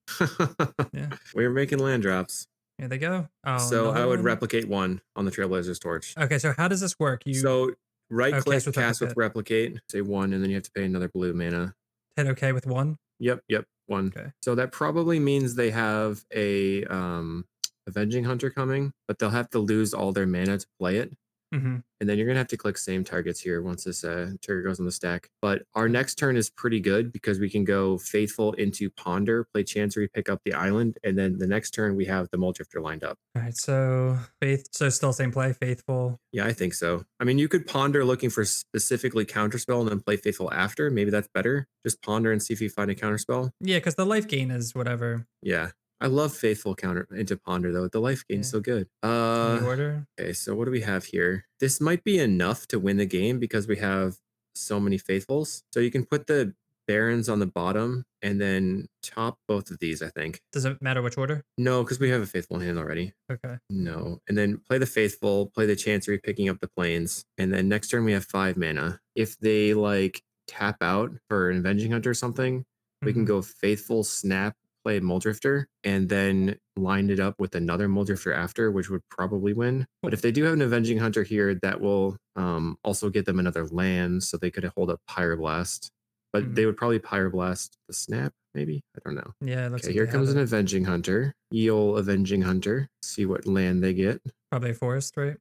Yeah. We're making land drops. Here they go. Oh, so I would one. replicate 1 on the Trailblazer's Torch. Okay, so how does this work? So right click, with cast with replicate, say 1, and then you have to pay another blue mana. Hit okay with 1? Yep, 1. Okay. So that probably means they have a Avenging Hunter coming, but they'll have to lose all their mana to play it. Mm-hmm. And then you're gonna have to click same targets here once this trigger goes on the stack. But our next turn is pretty good because we can go Faithful into Ponder, play Chancery, pick up the island, and then the next turn we have the Muldrifter lined up. All right, so still same play, Faithful. Yeah, I think so. I mean, you could Ponder looking for specifically Counterspell and then play Faithful after. Maybe that's better. Just Ponder and see if you find a Counterspell. Yeah, because the life gain is whatever. Yeah. I love Faithful counter into Ponder though. The life gain's so good. Order. Okay, so what do we have here? This might be enough to win the game because we have so many Faithfuls. So you can put the Barons on the bottom and then top both of these, I think. Does it matter which order? No, because we have a Faithful in hand already. Okay. No. And then play the Faithful, play the Chancery, picking up the Plains. And then next turn we have 5 mana. If they like tap out for an Avenging Hunter or something, we can go Faithful, snap, play Muldrifter, and then line it up with another Muldrifter after, which would probably win. But if they do have an Avenging Hunter here, that will also get them another land, so they could hold up Pyroblast. But they would probably Pyroblast the snap, maybe? I don't know. Yeah, it looks okay, like here comes an Avenging Hunter. Ye ol' Avenging Hunter. See what land they get. Probably a forest, right?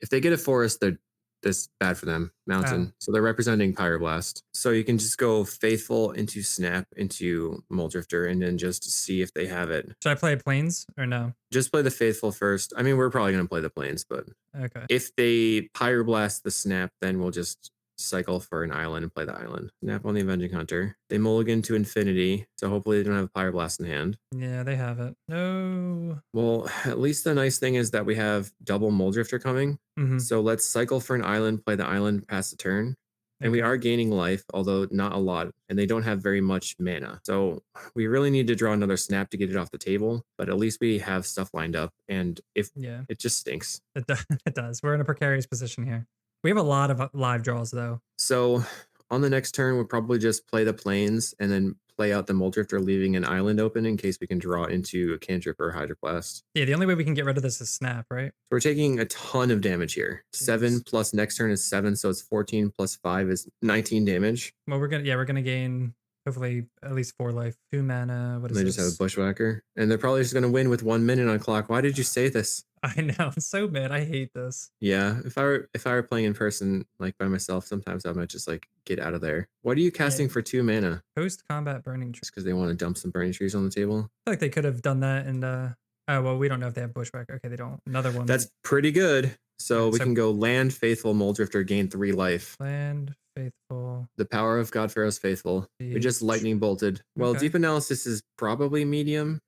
If they get a forest, they're this bad for them. Mountain. So they're representing Pyroblast. So you can just go Faithful into Snap into Muldrifter and then just see if they have it. Should I play Plains or no? Just play the Faithful first. I mean, we're probably going to play the Plains, but okay. If they Pyroblast the Snap, then we'll just cycle for an island and play the island. Snap on the Avenging Hunter. They mulligan to infinity, so hopefully they don't have a Pyroblast in hand. Yeah, they have it. No. Well, at least the nice thing is that we have double Muldrifter coming. So let's cycle for an island, play the island, pass the turn. And we are gaining life, although not a lot, and they don't have very much mana. So we really need to draw another snap to get it off the table, but at least we have stuff lined up. And if it just stinks. It does. We're in a precarious position here. We have a lot of live draws though. So on the next turn, we'll probably just play the Plains and then play out the Muldrifter, leaving an island open in case we can draw into a cantrip or a Hydroblast. Yeah, the only way we can get rid of this is snap, right? So we're taking a ton of damage here. 7 plus next turn is 7, so it's 14 plus 5 is 19 damage. Well, we're gonna gain hopefully at least 4 life, 2 mana. What is they this? just have a Bushwhacker, and they're probably just gonna win with 1 minute on clock. Why did you say this? I know, I'm so mad. I hate this. Yeah, if I were playing in person, like by myself, sometimes I might just like get out of there. What are you casting for 2 mana? Post combat burning trees. Because they want to dump some burning trees on the table. I feel like they could have done that and oh well, we don't know if they have Bushwhacker. Okay, they don't. Another one. That's pretty good. So we can go land Faithful Muldrifter, gain 3 life. Land Faithful. The power of God Pharaoh's Faithful. We just lightning bolted. Well, Deep Analysis is probably medium.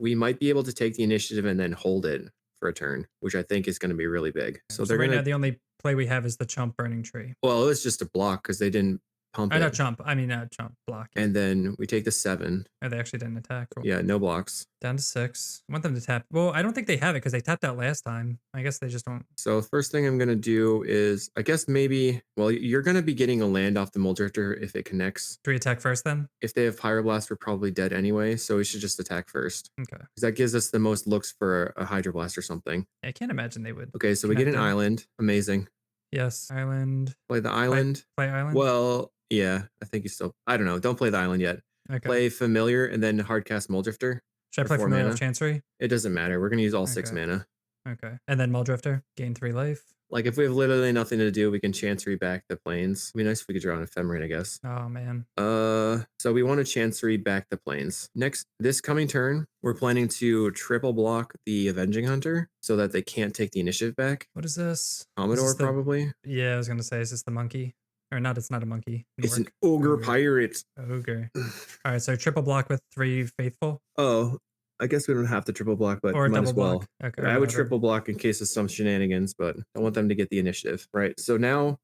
We might be able to take the initiative and then hold it for a turn, which I think is going to be really big. So they're right gonna, now the only play we have is the chump burning tree. Well, it was just a block because they didn't pump I know it. chump. I mean, chump block. And then we take the 7. Oh, they actually didn't attack. Cool. Yeah, no blocks. Down to 6. I want them to tap. Well, I don't think they have it because they tapped out last time. I guess they just don't. So first thing I'm going to do is, I guess maybe, well, you're going to be getting a land off the Muldrifter if it connects. Do we attack first then? If they have Pyroblast, we're probably dead anyway, so we should just attack first. Okay. Because that gives us the most looks for a Hydroblast or something. I can't imagine they would. Okay, so we get an island. Amazing. Yes, island. Play the island. Play island? Well, yeah, I think you still, I don't know. Don't play the island yet. Okay. Play Familiar and then hardcast Muldrifter. Should I play Familiar of Chancery? It doesn't matter. We're going to use all 6 mana. Okay. And then Muldrifter, gain 3 life. Like if we have literally nothing to do, we can Chancery back the plains. It'd be nice if we could draw an Ephemerate, I guess. Oh man. So we want to Chancery back the plains. Next, this coming turn, we're planning to triple block the Avenging Hunter so that they can't take the initiative back. What is this? Commodore, probably. Yeah, I was gonna say, is this the monkey? Or not, it's not a monkey. It's an ogre pirate. Ogre. All right, so triple block with 3 faithful. Oh, I guess we don't have to triple block, but or might double as well. block. Okay. I would triple block in case of some shenanigans, but I want them to get the initiative. Right. So now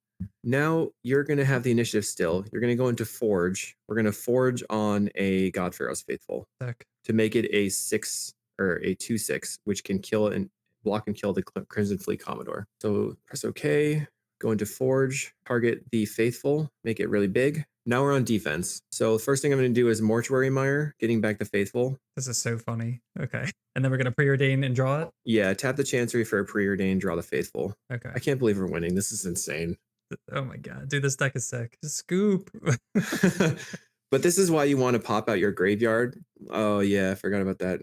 you're gonna have the initiative still. You're gonna go into Forge. We're gonna Forge on a God Pharaoh's Faithful to make it a 6 or a 2/6, which can kill and block and kill the Crimson Fleet Commodore. So press OK. Go into Forge, target the Faithful, make it really big. Now we're on defense. So the first thing I'm going to do is Mortuary Mire, getting back the Faithful. This is so funny. Okay. And then we're going to preordain and draw it? Yeah, tap the Chancery for a preordain, draw the Faithful. Okay. I can't believe we're winning. This is insane. Oh my god. Dude, this deck is sick. Just scoop. But this is why you want to pop out your graveyard. Oh yeah, I forgot about that.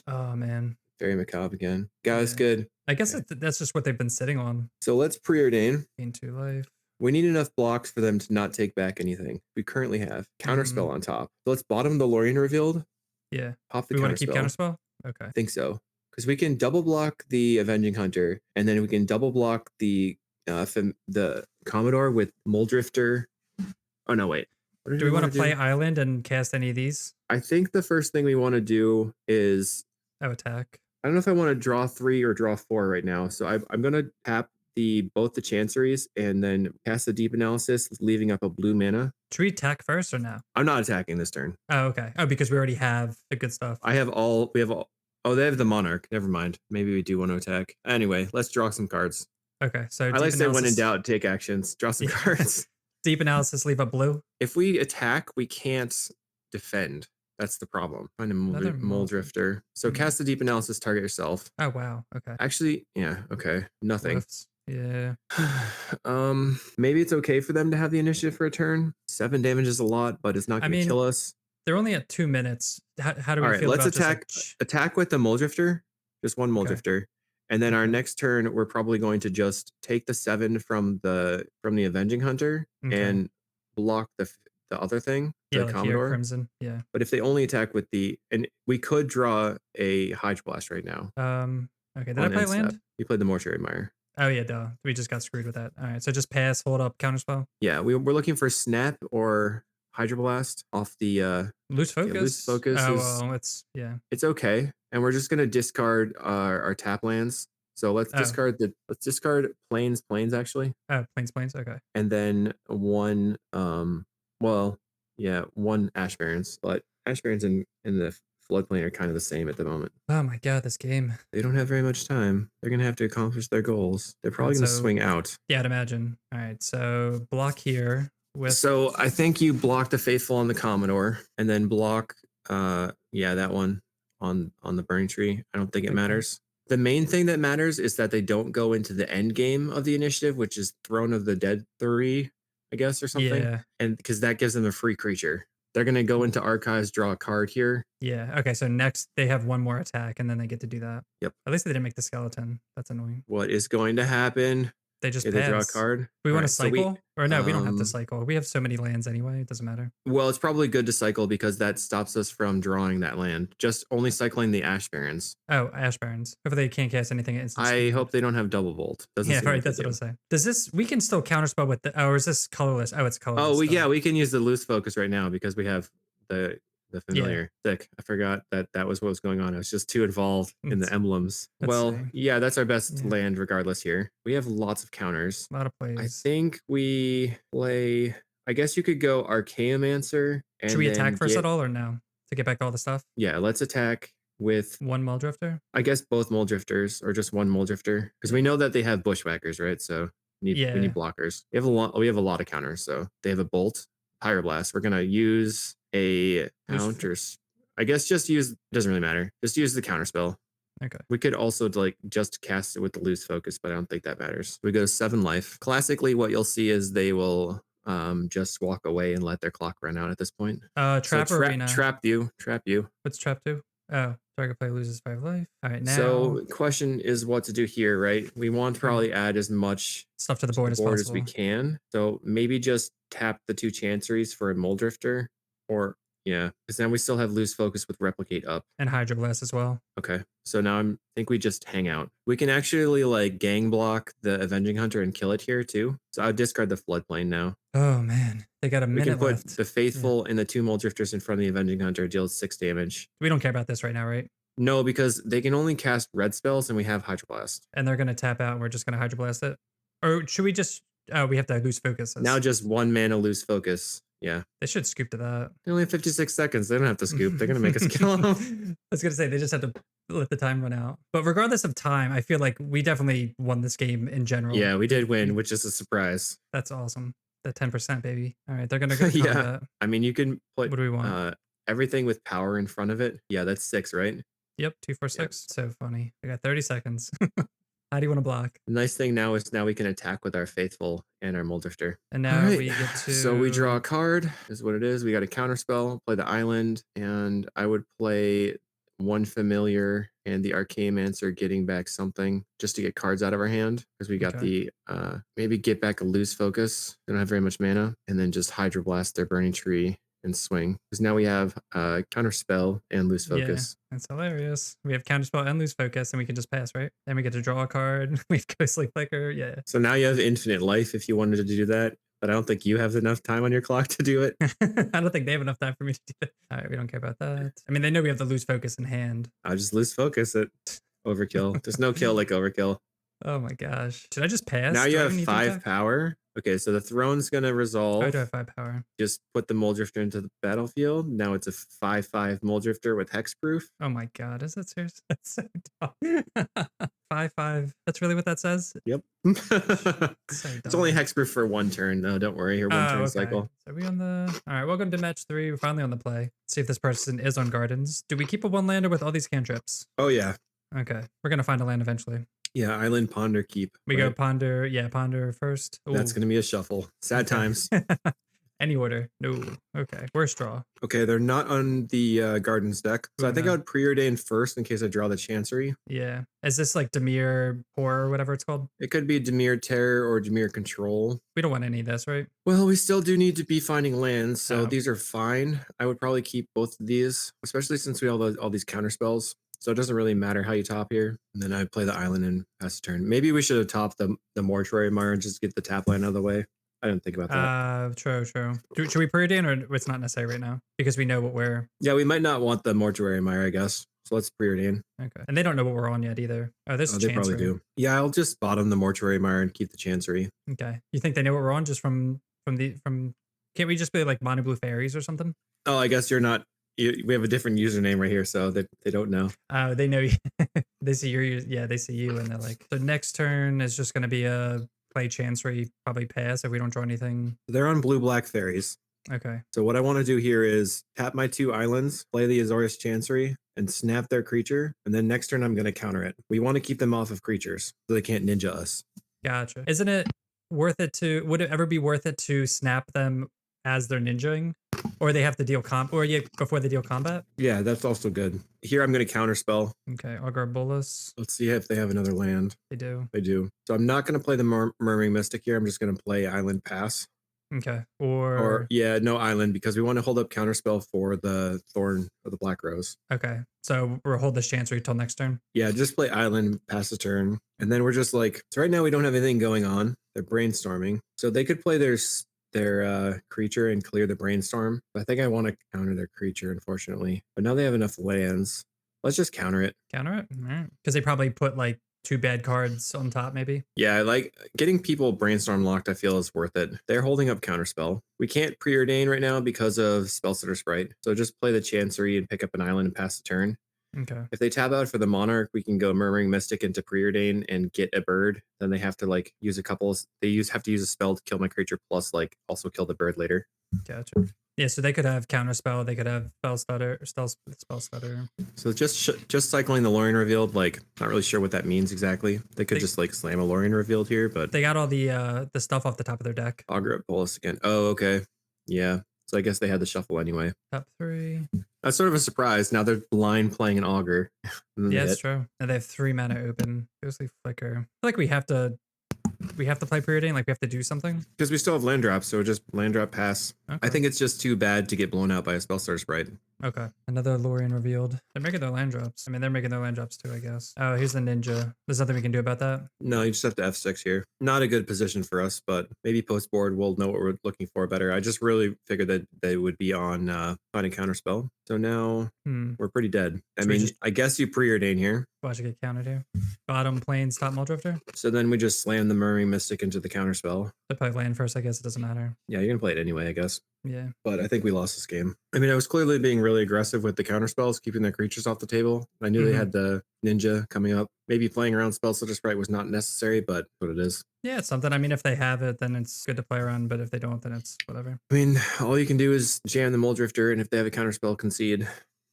Oh man. Very macabre again. Guys, good. I guess that's just what they've been sitting on. So let's preordain. Gain 2 life. We need enough blocks for them to not take back anything. We currently have Counterspell on top. So let's bottom the Lorien Revealed. Yeah. Pop the we Counterspell. Want to keep Counterspell? Okay. I think so. Because we can double block the Avenging Hunter, and then we can double block the Commodore with Muldrifter. Oh no, wait. Do we want to play Island and cast any of these? I think the first thing we want to do is attack. I don't know if I want to draw 3 or draw 4 right now. So I'm going to tap both the Chanceries and then cast the Deep Analysis, leaving up a blue mana. Should we attack first or no? I'm not attacking this turn. Oh, okay. Oh, because we already have the good stuff. We have all. Oh, they have the Monarch. Never mind. Maybe we do want to attack. Anyway, let's draw some cards. Okay, so I like to say when in doubt, take actions. Draw some cards. Deep Analysis, leave up blue. If we attack, we can't defend. That's the problem. Find a Muldrifter. So cast the Deep Analysis, target yourself. Oh wow. Okay. Actually, yeah. Okay. Nothing. Lifts. Yeah. Maybe it's okay for them to have the initiative for a turn. 7 damage is a lot, but it's not going to kill us. They're only at 2 minutes. How do we feel let's about attack with the Muldrifter. Just one Muldrifter. And then our next turn, we're probably going to just take the 7 from the Avenging Hunter and block the other thing, the Commodore. Crimson. Yeah. But if they only attack with and we could draw a Hydroblast right now. Okay. Did I play land? You played the Mortuary Mire. Oh yeah, duh. We just got screwed with that. All right. So just pass, hold up, counterspell. Yeah, we're looking for Snap or Hydroblast off the loose focus. Yeah, loose focus. Oh, it's okay. And we're just gonna discard our tap lands. So let's discard plains actually. Oh, plains. Okay. And then one one Ash Barrens, but Ash Barrens in the floodplain are kind of the same at the moment. Oh my god, this game. They don't have very much time. They're gonna have to accomplish their goals. They're probably gonna swing out. Yeah, I'd imagine. All right, so block here with. So I think you block the Faithful on the Commodore, and then block that one on the Burning Tree. I don't think it matters. The main thing that matters is that they don't go into the end game of the initiative, which is Throne of the Dead 3, I guess, or something. Yeah. And because that gives them a free creature. They're going to go into Archives, draw a card here. Yeah. Okay. So next they have one more attack and then they get to do that. Yep. At least they didn't make the skeleton. That's annoying. What is going to happen? They just they draw a card. We want to cycle? Or no, we don't have to cycle. We have so many lands anyway. It doesn't matter. Well, it's probably good to cycle because that stops us from drawing that land. Just only cycling the Ash Barrens. Oh, Ash Barrens. If they can't cast anything instantly. I hope they don't have Double Bolt. Yeah, right. That's what I was saying. Does this, we can still counterspell with the, or is this colorless? Oh, it's colorless. Oh, we can use the loose focus right now because we have the familiar. Sick. I forgot that was what was going on. I was just too involved in the emblems. That's our best land regardless here. We have lots of counters. A lot of plays. I think we play I guess you could go Archaeomancer Should and we then attack first at get, all or no? To get back all the stuff? yeah, let's attack with, One Muldrifter? I guess, both Mole Drifters or just one Mole Drifter because Yeah. we know that they have Bushwhackers, right? So we Yeah. need blockers. We have a lot of counters. So they have a Bolt, Pyroblast. We're gonna use a counter. I guess just use, doesn't really matter. Just use the counter spell. Okay. We could also like just cast it with the loose focus, but I don't think that matters. We go 7 life. Classically, what you'll see is they will just walk away and let their clock run out at this point. Trap So Arena. trap you. What's trap do? Oh, target player loses 5 life. All right, now So question is what to do here, right? We want to probably add as much stuff to the board, as possible. we can. So maybe just tap the 2 Chanceries for a Mole Drifter, or yeah, because then we still have loose focus with replicate up. And Hydro Blast as well. Okay, so now I think we just hang out. We can actually like gang block the Avenging Hunter and kill it here too. So I'll discard the Floodplain now. Oh man, they got a We can minute put left. the Faithful and the 2 Mole Drifters in front of the Avenging Hunter, deals 6 damage. We don't care about this right now, right? No, because they can only cast red spells and we have Hydro Blast. And they're gonna tap out and we're just gonna Hydro Blast it? Or should we just, oh, we have to lose focus. Now just 1 mana loose focus. Yeah. They should scoop to that. They only have 56 seconds. They don't have to scoop. They're going to make us kill them. I was going to say, they just have to let the time run out. But regardless of time, I feel like we definitely won this game in general. Yeah, we did win, which is a surprise. That's awesome. That 10%, baby. All right, they're going to go yeah. combat. I mean, you can put what do we want? Everything with power in front of it. Yeah, that's 6, right? Yep, 2, 4, 6. Yep. So funny. I got 30 seconds. How do you want to block? The nice thing now is we can attack with our Faithful and our Muldrifter. And now we get to... So we draw a card, is what it is. We got a counterspell, play the island, and I would play 1 familiar and the Archaeomancer getting back something just to get cards out of our hand. Because we got the, maybe get back a loose focus. They don't have very much mana. And then just Hydroblast their Burning Tree and swing. Because now we have counterspell and loose focus. Yeah, that's hilarious. We have counterspell and loose focus, and we can just pass, right? Then we get to draw a card. We have Ghostly Flicker. Yeah. So now you have infinite life if you wanted to do that. But I don't think you have enough time on your clock to do it. I don't think they have enough time for me to do it. All right, we don't care about that. I mean, they know we have the loose focus in hand. I'll just lose focus at overkill. There's no kill like overkill. Oh my gosh. Should I just pass? Now you have 5 power. Okay, so the throne's going to resolve. I do have 5 power. Just put the Muldrifter into the battlefield. Now it's a 5/5 Muldrifter with hexproof. Oh my god, is that serious? That's so dumb. 5/5. That's really what that says? Yep. So it's only hexproof for 1 turn, though. Don't worry. Or 1 turn cycle. So are we on the... All right, welcome to match 3. We're finally on the play. Let's see if this person is on gardens. Do we keep a 1-lander with all these cantrips? Oh, yeah. Okay. We're going to find a land eventually. Yeah, Island, Ponder, Keep. We go Ponder. Yeah, Ponder first. Ooh. That's going to be a shuffle. Sad times. Any order. No. Okay. Worst draw. Okay, they're not on the Gardens deck. So I think I would preordain first in case I draw the Chancery. Yeah. Is this like Dimir Horror or whatever it's called? It could be Dimir Terror or Dimir Control. We don't want any of this, right? Well, we still do need to be finding lands, so these are fine. I would probably keep both of these, especially since we have all these counter spells. So it doesn't really matter how you top here. And then I play the island and pass the turn. Maybe we should have topped the Mortuary Mire and just get the tap line out of the way. I didn't think about that. True. Should we preordain or it's not necessary right now? Because we know what we're... Yeah, we might not want the Mortuary Mire, I guess. So let's preordain. Okay. And they don't know what we're on yet either. Oh, this is They probably do. Yeah, I'll just bottom the Mortuary Mire and keep the Chancery. Okay. You think they know what we're on just from... Can't we just be like Mono Blue Fairies or something? Oh, I guess you're not... we have a different username right here, so they don't know. Oh, they know. They see they see you, and they're like, the next turn is just going to be a play Chancery, probably pass if we don't draw anything. They're on blue-black fairies. Okay. So what I want to do here is tap my 2 islands, play the Azorius Chancery, and snap their creature, and then next turn I'm going to counter it. We want to keep them off of creatures so they can't ninja us. Gotcha. Isn't it worth it to... Would it ever be worth it to snap them as they're ninjaing? Or they have to deal before they deal combat? Yeah, that's also good. Here I'm going to counterspell. Okay, Augur Bolus. Let's see if they have another land. They do. They do. So I'm not going to play the Murmuring Mystic here. I'm just going to play Island Pass. Okay. No island because we want to hold up counterspell for the Thorn or the Black Rose. Okay. So we'll hold this Chancery till next turn. Yeah, just play island, pass the turn. And then we're just like, so right now we don't have anything going on. They're brainstorming. So they could play their creature and clear the brainstorm. I think I want to counter their creature, unfortunately. But now they have enough lands. Let's just counter it. Counter it? All right. Because they probably put like 2 bad cards on top, maybe. Yeah, I like getting people brainstorm locked. I feel is worth it. They're holding up counterspell. We can't preordain right now because of Spellstutter Sprite. So just play the Chancery and pick up an island and pass the turn. Okay. If they tap out for the Monarch, we can go Murmuring Mystic into preordain and get a bird. Then they have to like use a couple. Have to use a spell to kill my creature plus like also kill the bird later. Gotcha. Yeah, so they could have counterspell. They could have spell stutter. So just cycling the Lorien Revealed, like not really sure what that means exactly. They could just like slam a Lorien Revealed here, but they got all the stuff off the top of their deck. Augur up Boros again. Oh, okay, yeah. So I guess they had the shuffle anyway. Ep.3. That's sort of a surprise. Now they're blind playing an Augur. Yeah, it's true. And they have 3 mana open. Ghostly Flicker. I feel like we have to play preordain, like we have to do something. Because we still have land drops, so just land drop pass. Okay. I think it's just too bad to get blown out by a Spellstutter Sprite. Okay. Another Lorien Revealed. They're making their land drops. I mean, they're making their land drops too, I guess. Oh, here's the Ninja. There's nothing we can do about that. No, you just have to F6 here. Not a good position for us, but maybe post board we'll know what we're looking for better. I just really figured that they would be on finding counterspell. So now we're pretty dead. I mean, I guess you preordain here. Watch it get countered here. Bottom plains, top Muldrifter. So then we just slam the Murmuring Mystic into the counterspell. They play land first, I guess it doesn't matter. Yeah, you're gonna play it anyway, I guess. Yeah. But I think we lost this game. I mean, I was clearly being really aggressive with the counterspells, keeping their creatures off the table. I knew they had the Ninja coming up. Maybe playing around Spellstutter Sprite was not necessary, but what it is. Yeah, it's something. I mean, if they have it, then it's good to play around. But if they don't, then it's whatever. I mean, all you can do is jam the Muldrifter, and if they have a counterspell, concede.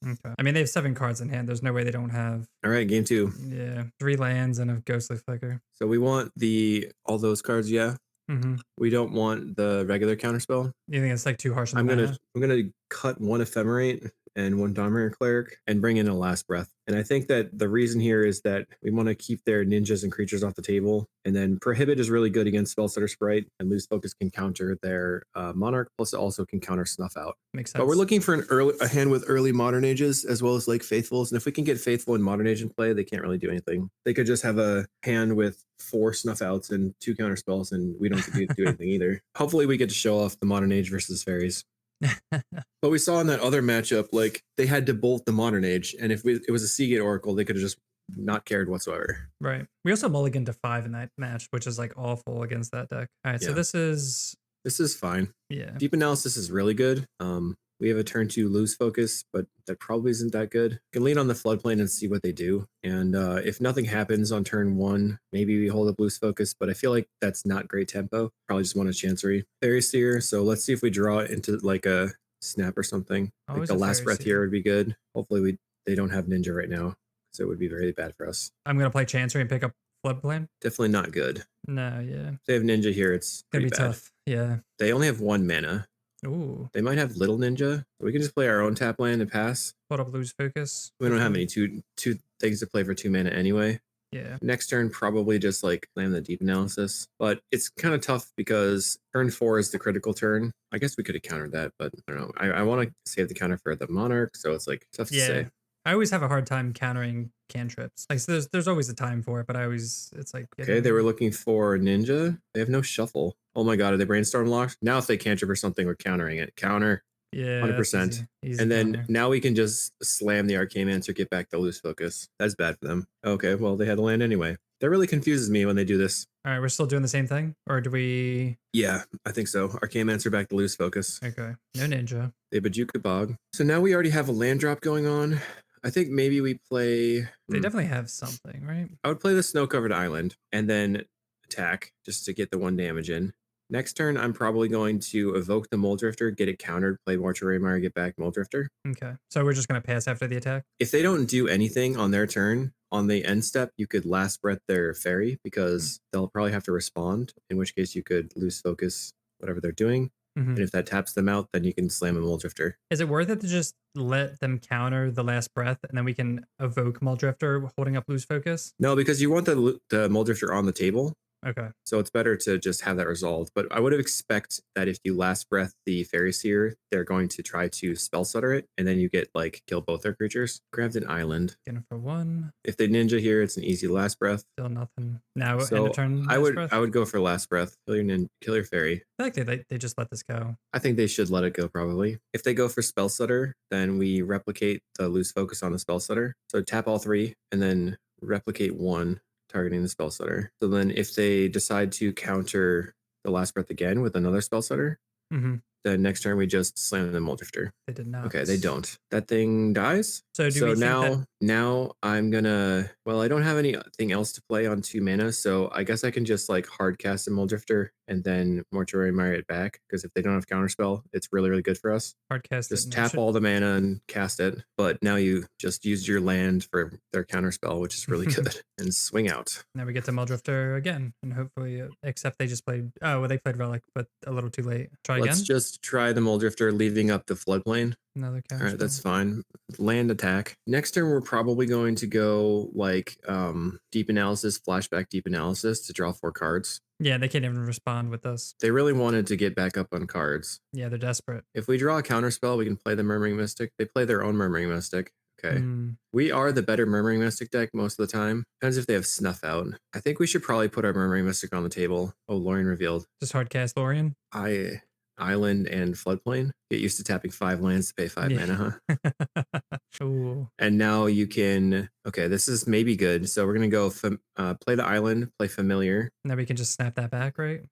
Okay. I mean, they have 7 cards in hand. There's no way they don't have. All right, game 2. Yeah, 3 lands and a Ghostly Flicker. So we want all those cards, yeah. We don't want the regular counterspell. You think it's like too harsh? I'm gonna cut 1 Ephemerate and 1 Dominator Cleric and bring in a Last Breath. And I think that the reason here is that we want to keep their ninjas and creatures off the table. And then Prohibit is really good against Spellstutter Sprite, and Lose Focus can counter their Monarch, plus it also can counter Snuff Out. Makes sense. But we're looking for a hand with early Modern Ages as well as like Faithfuls. And if we can get Faithful and Modern Age in play, they can't really do anything. They could just have a hand with 4 Snuff Outs and 2 counter spells, and we don't have to do anything either. Hopefully we get to show off the Modern Age versus Fairies. But we saw in that other matchup, like they had to bolt the Modern Age, and if it was a Seagate Oracle, they could have just not cared whatsoever. Right. We also mulliganed to 5 in that match, which is like awful against that deck. All right, so this is fine. Yeah. Deep Analysis is really good. We have a turn 2 Lose Focus, but that probably isn't that good. You can lean on the Floodplain and see what they do. And if nothing happens on turn 1, maybe we hold up Lose Focus, but I feel like that's not great tempo. Probably just want a Chancery. Fairy Seer, so let's see if we draw it into like a snap or something. Like the Last Breath here would be good. Hopefully they don't have Ninja right now, so it would be very bad for us. I'm going to play Chancery and pick up Floodplain. Definitely not good. No, yeah. If they have Ninja here, it's gonna be bad. tough. Yeah. They only have 1 mana. Ooh. They might have Little Ninja. We can just play our own tap land and pass. Hold up, Lose Focus. We don't have any two things to play for 2 mana anyway. Yeah. Next turn, probably just like slam the Deep Analysis. But it's kind of tough because turn 4 is the critical turn. I guess we could have countered that, but I don't know. I want to save the counter for the Monarch, so it's like tough to say. I always have a hard time countering cantrips. Like so there's always a time for it, but it's like okay, they were looking for Ninja. They have no shuffle. Oh my god, are they brainstorm locked? Now if they cantrip or something, we're countering it. Counter. Yeah. 100%. Easy and then counter. Now we can just slam the Arcane Mancer, get back the Loose Focus. That's bad for them. Okay, well they had to land anyway. That really confuses me when they do this. All right, we're still doing the same thing? Or do we... Yeah, I think so. Arcane Mancer back to Loose Focus. Okay, no Ninja. They Bajuka Bog. So now we already have a land drop going on. I think maybe we play... They definitely have something, right? I would play the Snow-Covered Island and then attack just to get the 1 damage in. Next turn, I'm probably going to evoke the Muldrifter, get it countered, play Mortuary Mire, get back Muldrifter. Okay, so we're just going to pass after the attack? If they don't do anything on their turn, on the end step, you could Last Breath their Fairy because they'll probably have to respond, in which case you could Lose Focus whatever they're doing. And if that taps them out, then you can slam a Muldrifter. Is it worth it to just let them counter the Last Breath and then we can evoke Muldrifter holding up Lose Focus? No, because you want the Muldrifter on the table. Okay. So it's better to just have that resolved. But I would expect that if you Last Breath the Fairy Seer, they're going to try to Spell Stutter it, and then you get like kill both their creatures. Grabbed an island. Getting for 1. If they Ninja here, it's an easy Last Breath. Still nothing. Now So end of turn. I Breath? would go for Last Breath. Kill your Fairy. I feel like they just let this go. I think they should let it go probably. If they go for Spell Stutter, then we replicate the Loose Focus on the Spell Stutter. So tap all 3 and then replicate 1. targeting the spell stutter. So then if they decide to counter the last breath again with another spell stutter, then next turn we just slam the Muldrifter. They did not. Okay, they don't. That thing dies. So do we think that now I'm gonna, well, I don't have anything else to play on 2 mana, so I guess I can just like hard cast a Muldrifter and then Mortuary Mire it back, because if they don't have counterspell, it's really, really good for us. hard cast Just it? tap all the mana and cast it, but now you just used your land for their counterspell, which is really good, and swing out. Now we get to Muldrifter again, and hopefully, except they just played. Oh, well, they played Relic, but a little too late. Try Let's again. just try the Muldrifter, leaving up the floodplain. Another counter. All right, that's fine. Land attack. Next turn, we're probably going to go like deep analysis, flashback deep analysis to draw 4 cards. Yeah, they can't even respond with this. They really wanted to get back up on cards. Yeah, they're desperate. If we draw a counterspell, we can play the Murmuring Mystic. They play their own Murmuring Mystic. Okay. We are the better Murmuring Mystic deck most of the time. Depends if they have Snuff out. I think we should probably put our Murmuring Mystic on the table. Oh, Lorien revealed. Just hard cast Lorien. Island and Floodplain. Get used to tapping 5 lands to pay 5 mana, huh? Ooh. And now you can, okay, this is maybe good. So we're going to go play the Island, play Familiar. Now we can just snap that back, right?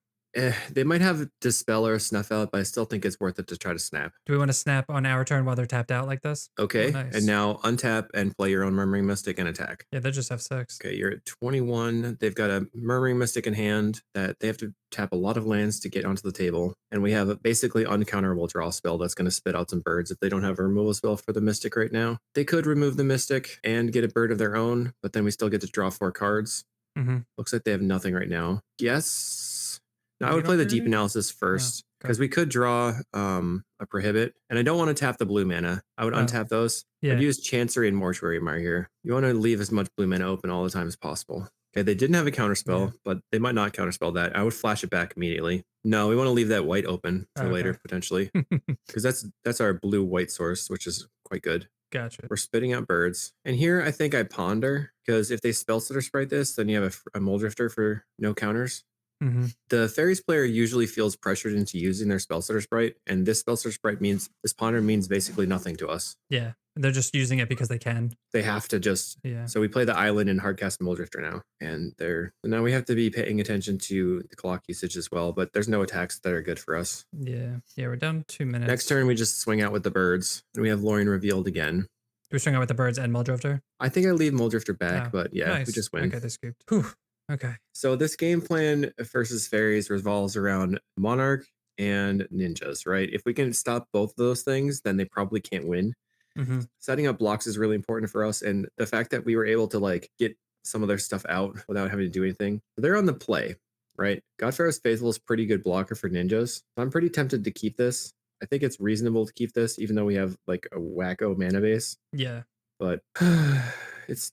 They might have Dispel or Snuff out, but I still think it's worth it to try to snap. Do we want to snap on our turn while they're tapped out like this? Okay, Oh, nice. And now untap and play your own Murmuring Mystic and attack. Yeah, they just have 6. Okay, you're at 21. They've got a Murmuring Mystic in hand that they have to tap a lot of lands to get onto the table. And we have a basically uncounterable draw spell that's going to spit out some birds if they don't have a removal spell for the Mystic right now. They could remove the Mystic and get a bird of their own, but then we still get to draw 4 cards. Looks like they have nothing right now. Yes. Now I would play the deep analysis first, because we could draw a Prohibit, and I don't want to tap the blue mana. I would untap those. Yeah. I'd use Chancery and Mortuary Mire here. You want to leave as much blue mana open all the time as possible. Okay, they didn't have a counterspell, but they might not counterspell that. I would flash it back immediately. No, we want to leave that white open for later, potentially, because that's our blue-white source, which is quite good. Gotcha. We're spitting out birds. And here I think I ponder, because if they Spell Stutter Sprite this, then you have a Muldrifter for no counters. The Fairies player usually feels pressured into using their Spell Stutter Sprite, and this Spell Stutter Sprite means, this ponder means basically nothing to us. Yeah, they're just using it because they can. They have to just, so we play the Island and hardcast Muldrifter now, and now we have to be paying attention to the clock usage as well, but there's no attacks that are good for us. Yeah, we're down 2 minutes. Next turn, we just swing out with the birds, and we have Lorien revealed again. Do we swing out with the birds and Muldrifter? I think I leave Muldrifter back, but yeah, nice. We just win. Okay, they scooped. Whew. Okay. So this game plan versus Fairies revolves around Monarch and Ninjas, right? If we can stop both of those things, then they probably can't win. Setting up blocks is really important for us, and the fact that we were able to like get some of their stuff out without having to do anything. They're on the play, right? Godfarrow's Faithful is pretty good blocker for Ninjas. So I'm pretty tempted to keep this. I think it's reasonable to keep this, even though we have like a wacko mana base. Yeah. But it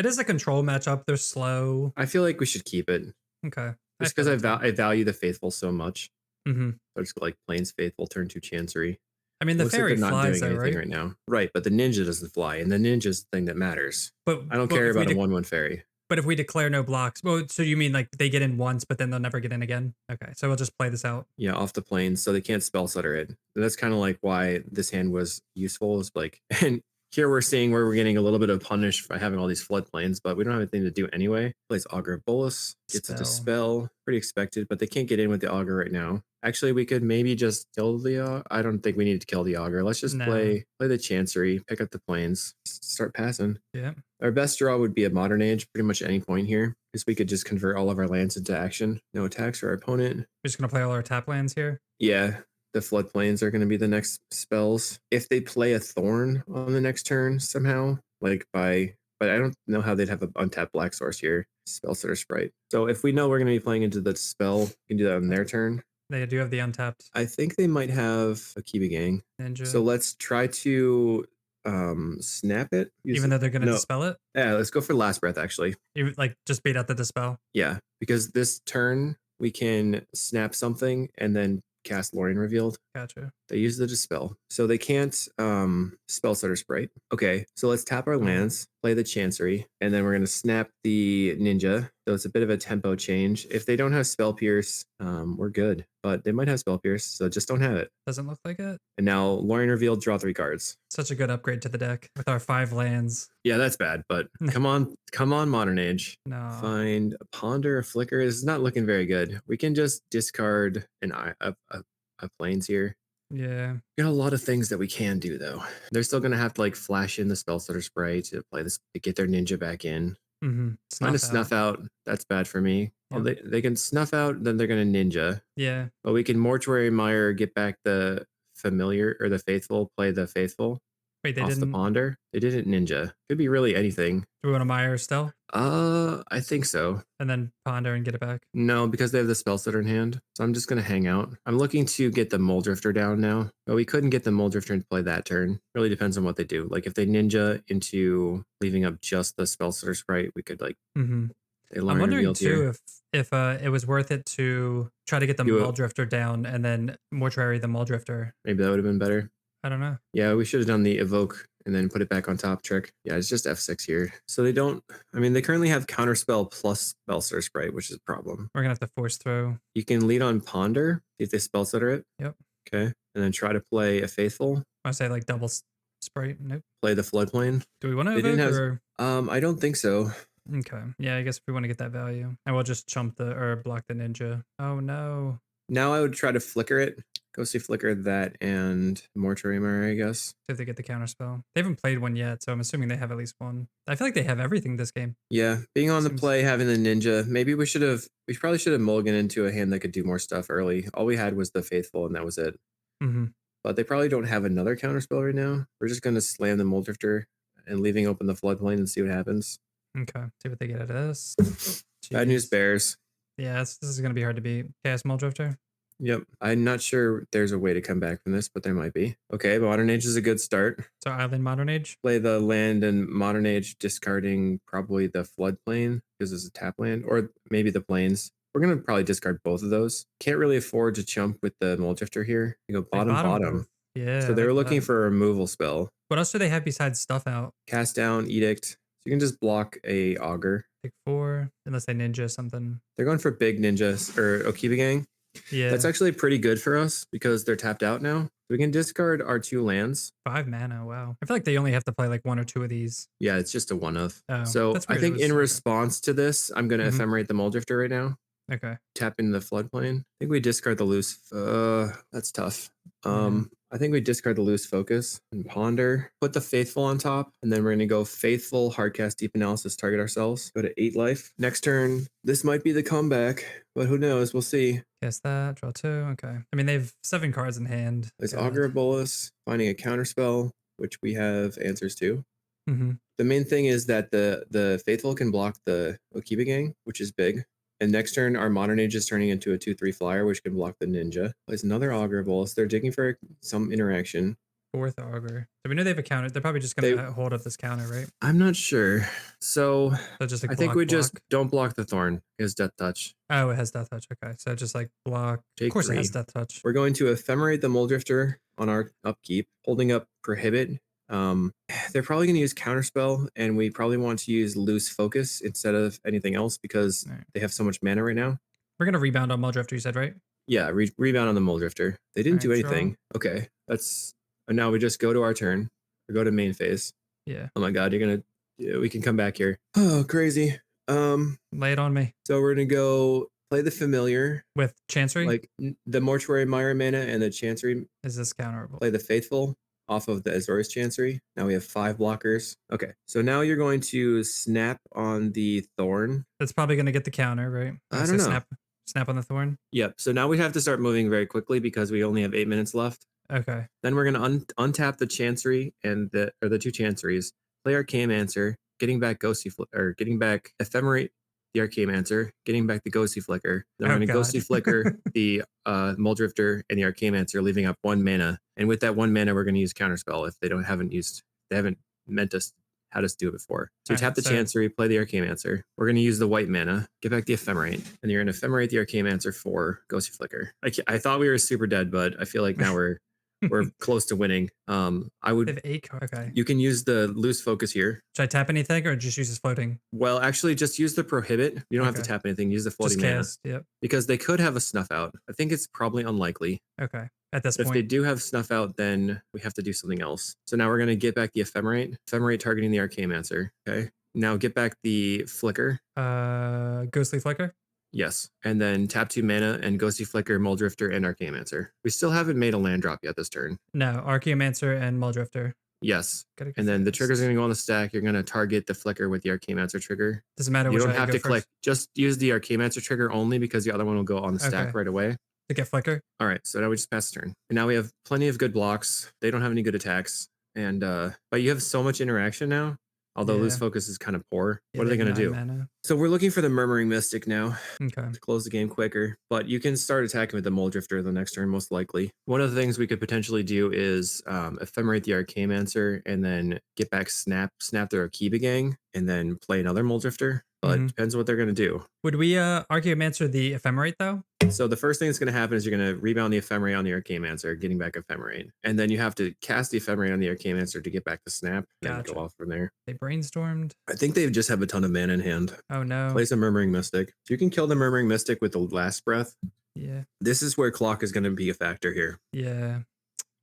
is a control matchup. They're slow. I feel like we should keep it. Okay. Just because I value the Faithful so much. So I just like Plains Faithful, turn 2 Chancery. I mean, the fairy flies though, right? Right now. Right, but the ninja doesn't fly, and the ninja's the thing that matters. But I don't care about a 1/1 fairy. But if we declare no blocks, well, so you mean like they get in once, but then they'll never get in again? Okay, so we'll just play this out. Yeah, off the plains, so they can't spell stutter it. And that's kind of like why this hand was useful. Is like, and here we're seeing where we're getting a little bit of punish by having all these floodplains, but we don't have anything to do anyway. Plays Augur of Bolas, gets a Dispel, pretty expected, but they can't get in with the Augur right now. Actually, we could maybe just kill the, I don't think we need to kill the Augur. Let's just play the Chancery, pick up the plains, start passing. Yeah. Our best draw would be a Modern Age, pretty much any point here, because we could just convert all of our lands into action. No attacks for our opponent. We're just going to play all our tap lands here? Yeah. The floodplains are going to be the next spells. If they play a Thorn on the next turn somehow, but I don't know how they'd have an untapped black source here. Spell Stutter Sprite. So if we know we're going to be playing into the spell, we can do that on their turn. They do have the untapped. I think they might have a Kiba Gang. Ninja. So let's try to snap it. Even though they're going to dispel it? Yeah, let's go for Last Breath, actually. You like just beat out the dispel? Yeah, because this turn we can snap something and then cast Lorien Revealed. Gotcha. They use the Dispel. So they can't Spell Stutter Sprite. Okay, so let's tap our lands, play the Chancery, and then we're going to snap the Ninja. So it's a bit of a tempo change. If they don't have Spell Pierce, we're good. But they might have Spell Pierce, so just don't have it. Doesn't look like it. And now Lorien Revealed, draw 3 cards. Such a good upgrade to the deck with our 5 lands. Yeah, that's bad, but come on, Modern Age. No. Find a Ponder, a Flicker. This is not looking very good. We can just discard a Plains here. Yeah. Got a lot of things that we can do though. They're still gonna have to like flash in the Spellstutter Spray to play this to get their ninja back in. Find a Snuff out. That's bad for me. Well, they can Snuff out, then they're gonna ninja. Yeah. But we can Mortuary Mire, get back the Familiar or the Faithful, play the Faithful. Wait, they off didn't. The Ponder. They didn't ninja. Could be really anything. Do we want to Mire still? I think so. And then ponder and get it back? No, because they have the Spellstutter in hand. So I'm just going to hang out. I'm looking to get the Moldrifter down now. But we couldn't get the Moldrifter to play that turn. Really depends on what they do. Like if they ninja into leaving up just the Spellstutter Sprite, we could like... I'm wondering too if it was worth it to try to get the Moldrifter down and then Mortuary the Moldrifter. Maybe that would have been better. I don't know. Yeah, we should have done the Evoke and then put it back on top trick. Yeah, it's just F6 here. So they don't... I mean, they currently have Counterspell plus Spellstutter Sprite, which is a problem. We're going to have to force throw. You can lead on Ponder if they Spellstutter it. Yep. Okay. And then try to play a Faithful. I say like double Sprite. Nope. Play the Floodplain. Do we want to evoke or... I don't think so. Okay. Yeah, I guess if we want to get that value. I will just chump or block the ninja. Oh, no. Now I would try to Flicker it. Go see Flicker that and Mortuary Mire, I guess. See if they get the counterspell. They haven't played one yet, so I'm assuming they have at least one. I feel like they have everything this game. Yeah, being on the play, having the ninja. Maybe we probably should have mulliganed into a hand that could do more stuff early. All we had was the Faithful, and that was it. But they probably don't have another counterspell right now. We're just going to slam the Moldrifter and leaving open the Floodplain and see what happens. Okay, see what they get out of this. Bad news bears. Yeah, this is going to be hard to beat. Chaos Moldrifter. Yep. I'm not sure there's a way to come back from this, but there might be. Okay, Modern Age is a good start. So Island Modern Age? Play the land in Modern Age, discarding probably the Floodplain because it's a tap land, or maybe the Plains. We're going to probably discard both of those. Can't really afford to chump with the Moldrifter here. You go bottom. Yeah. So they were looking for a removal spell. What else do they have besides Stuff Out? Cast Down, Edict. So you can just block a Augur. Pick 4, unless they ninja something. They're going for big ninjas, or Okiba Gang. Yeah. That's actually pretty good for us because they're tapped out now. We can discard our 2 lands. 5 mana, wow. I feel like they only have to play like 1 or 2 of these. Yeah, it's just a 1 of. Oh, so I think in response to this, I'm going to ephemerate the Moldrifter right now. Okay. Tap into the Floodplain. I think we discard the loose. That's tough. I think we discard the loose focus and ponder. Put the Faithful on top, and then we're gonna go Faithful, Hardcast, Deep Analysis, target ourselves. Go to 8 life. Next turn, this might be the comeback, but who knows? We'll see. Guess that. Draw 2. Okay. I mean, they have 7 cards in hand. There's Augur Bolus, finding a counterspell, which we have answers to. The main thing is that the Faithful can block the Okiba Gang, which is big. And next turn, our Modern Age is turning into a 2/3 flyer, which can block the ninja. There's another Augur Bolus. They're digging for some interaction. 4th Augur. So we know they have a counter. They're probably just going to hold up this counter, right? I'm not sure. So just like I think we just don't block the Thorn. It has Death Touch. Oh, it has Death Touch. Okay. So just like block. Of course it has Death Touch. We're going to ephemerate the Moldrifter on our upkeep, holding up Prohibit. They're probably going to use Counterspell, and we probably want to use Loose Focus instead of anything else because they have so much mana right now. We're going to rebound on Moldrifter, you said, right? Yeah, rebound on the Moldrifter. They didn't do anything. Draw. Okay, and now we just go to our turn. We go to main phase. Yeah. Oh my god, we can come back here. Oh, crazy. Lay it on me. So we're going to go play the Familiar. With Chancery? Like the Mortuary Mire mana and the Chancery. Is this counterable? Play the Faithful off of the Azorius Chancery. Now we have 5 blockers. Okay, so now you're going to snap on the Thorn. That's probably going to get the counter, right? I don't know. Snap on the Thorn? Yep, so now we have to start moving very quickly because we only have 8 minutes left. Okay. Then we're going to untap the Chancery and the 2 Chanceries, play Arcane-Mancer, getting back Ephemerate the Arcane-Mancer, getting back the Ghostly Flicker. Then we're going to Ghostly Flicker the Moldrifter and the Arcane-Mancer, leaving up 1 mana. And with that 1 mana, we're going to use Counterspell if they haven't had us do it before. So we tap the Chancery, play the Arcane-Mancer. We're going to use the white mana, get back the Ephemerate, and you're going to Ephemerate the Arcane-Mancer for Ghostly Flicker. I thought we were super dead, but I feel like now we're we're close to winning. I They would. have 8 cards. Okay. You can use the loose focus here. Should I tap anything or just use this floating? Well, actually, just use the prohibit. You don't have to Okay. tap anything. Use the floating Just mana cast. Yep. because they could have a snuff out. I think it's probably unlikely. Okay. At this If they point. do have snuff out, then we have to do something else. So now we're going to get back the ephemerate. Ephemerate targeting the Archaeomancer. Okay. Now get back the flicker. Ghostly Flicker. Yes. And then tap 2 mana and Ghostly Flicker, Muldrifter, and Archaeomancer. We still haven't made a land drop yet this turn. No, Archaeomancer and Muldrifter. Yes. Gotta go And then the fast. trigger's going to go on the stack. You're going to target the flicker with the Archaeomancer trigger. Doesn't matter You which don't I have go to first. click. Just use the Archaeomancer trigger only because the other one will go on the stack Okay. right away. To get Flicker. All right. So now we just pass the turn. And now we have plenty of good blocks. They don't have any good attacks. And but you have so much interaction now. Although Yeah. loose focus is kind of poor. Yeah, What are they going to do? Mana. So we're looking for the Murmuring Mystic now Okay. to close the game quicker. But you can start attacking with the Muldrifter the next turn, most likely. One of the things we could potentially do is ephemerate the Archaeomancer and then get back snap their Akiba Gang and then play another Muldrifter. But it depends what they're going to do. Would we Archaeomancer the Ephemerate though? So the first thing that's going to happen is you're going to rebound the Ephemerate on the Archaeomancer, getting back Ephemerate. And then you have to cast the Ephemerate on the Archaeomancer to get back the snap and Gotcha. go off from there. They brainstormed. I think they just have a ton of mana in hand. Oh no. Play some Murmuring Mystic. So you can kill the Murmuring Mystic with the last breath. Yeah. This is where clock is going to be a factor here. Yeah.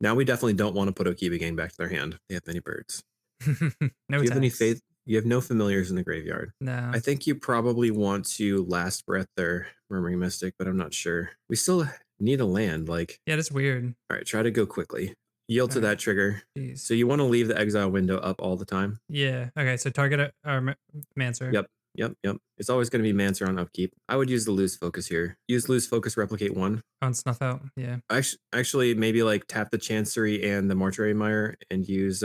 Now we definitely don't want to put Akiba Gang back to their hand. They have many birds. No. Do you have any attacks. faith? You have no familiars in the graveyard. No. I think you probably want to last breath their Murmuring Mystic, but I'm not sure. We still need a land. Like, Yeah, that's weird. all right, try to go quickly. Yield to that trigger. Jeez. So you want to leave the exile window up all the time. Yeah. Okay. So target our Mancer. Yep. It's always going to be Mancer on upkeep. I would use the loose focus here. Use loose focus, replicate 1. On Snuff Out. Yeah. Actually, maybe like tap the Chancery and the Mortuary Mire and use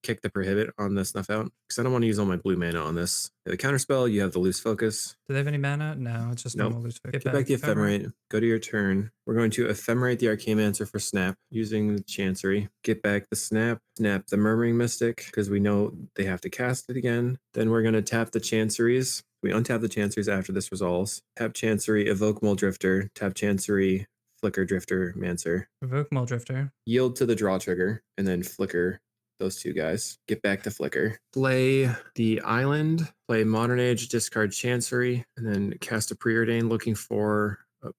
kick the prohibit on the Snuff Out because I don't want to use all my blue mana on this. The counterspell, you have the loose focus. Do they have any mana? No, it's just normal loose focus. Get back the Ephemerate. Go to your turn. We're going to Ephemerate the Archaeomancer for snap using the Chancery. Get back the snap. Snap the Murmuring Mystic because we know they have to cast it again. Then we're going to tap the Chanceries. We untap the Chanceries after this resolves. Tap Chancery, evoke Muldrifter. Tap Chancery, flicker Drifter, Mancer. Evoke Muldrifter. Yield to the draw trigger and then flicker those 2 guys. Get back to flicker. Play the island. Play Modern Age, discard Chancery, and then cast a Preordain looking for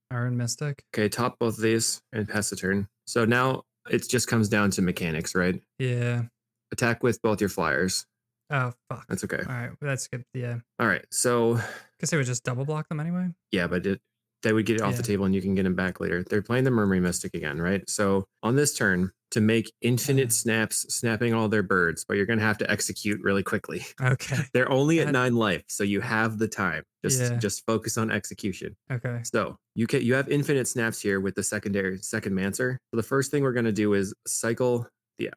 Iron Mystic. Okay, top both of these and pass the turn. So now it just comes down to mechanics, right? Yeah. Attack with both your flyers. Oh fuck. That's okay. All right. That's good. Yeah. All right. So Guess they would just double block them anyway. yeah, but they would get it off the table and you can get them back later. They're playing the Murmuring Mystic again, right? So on this turn, to make infinite snaps, snapping all their birds, but you're going to have to execute really quickly. Okay. They're only at 9 life, so you have the time. Yeah. Just focus on execution. Okay. So you have infinite snaps here with the second Mancer. So the first thing we're going to do is cycle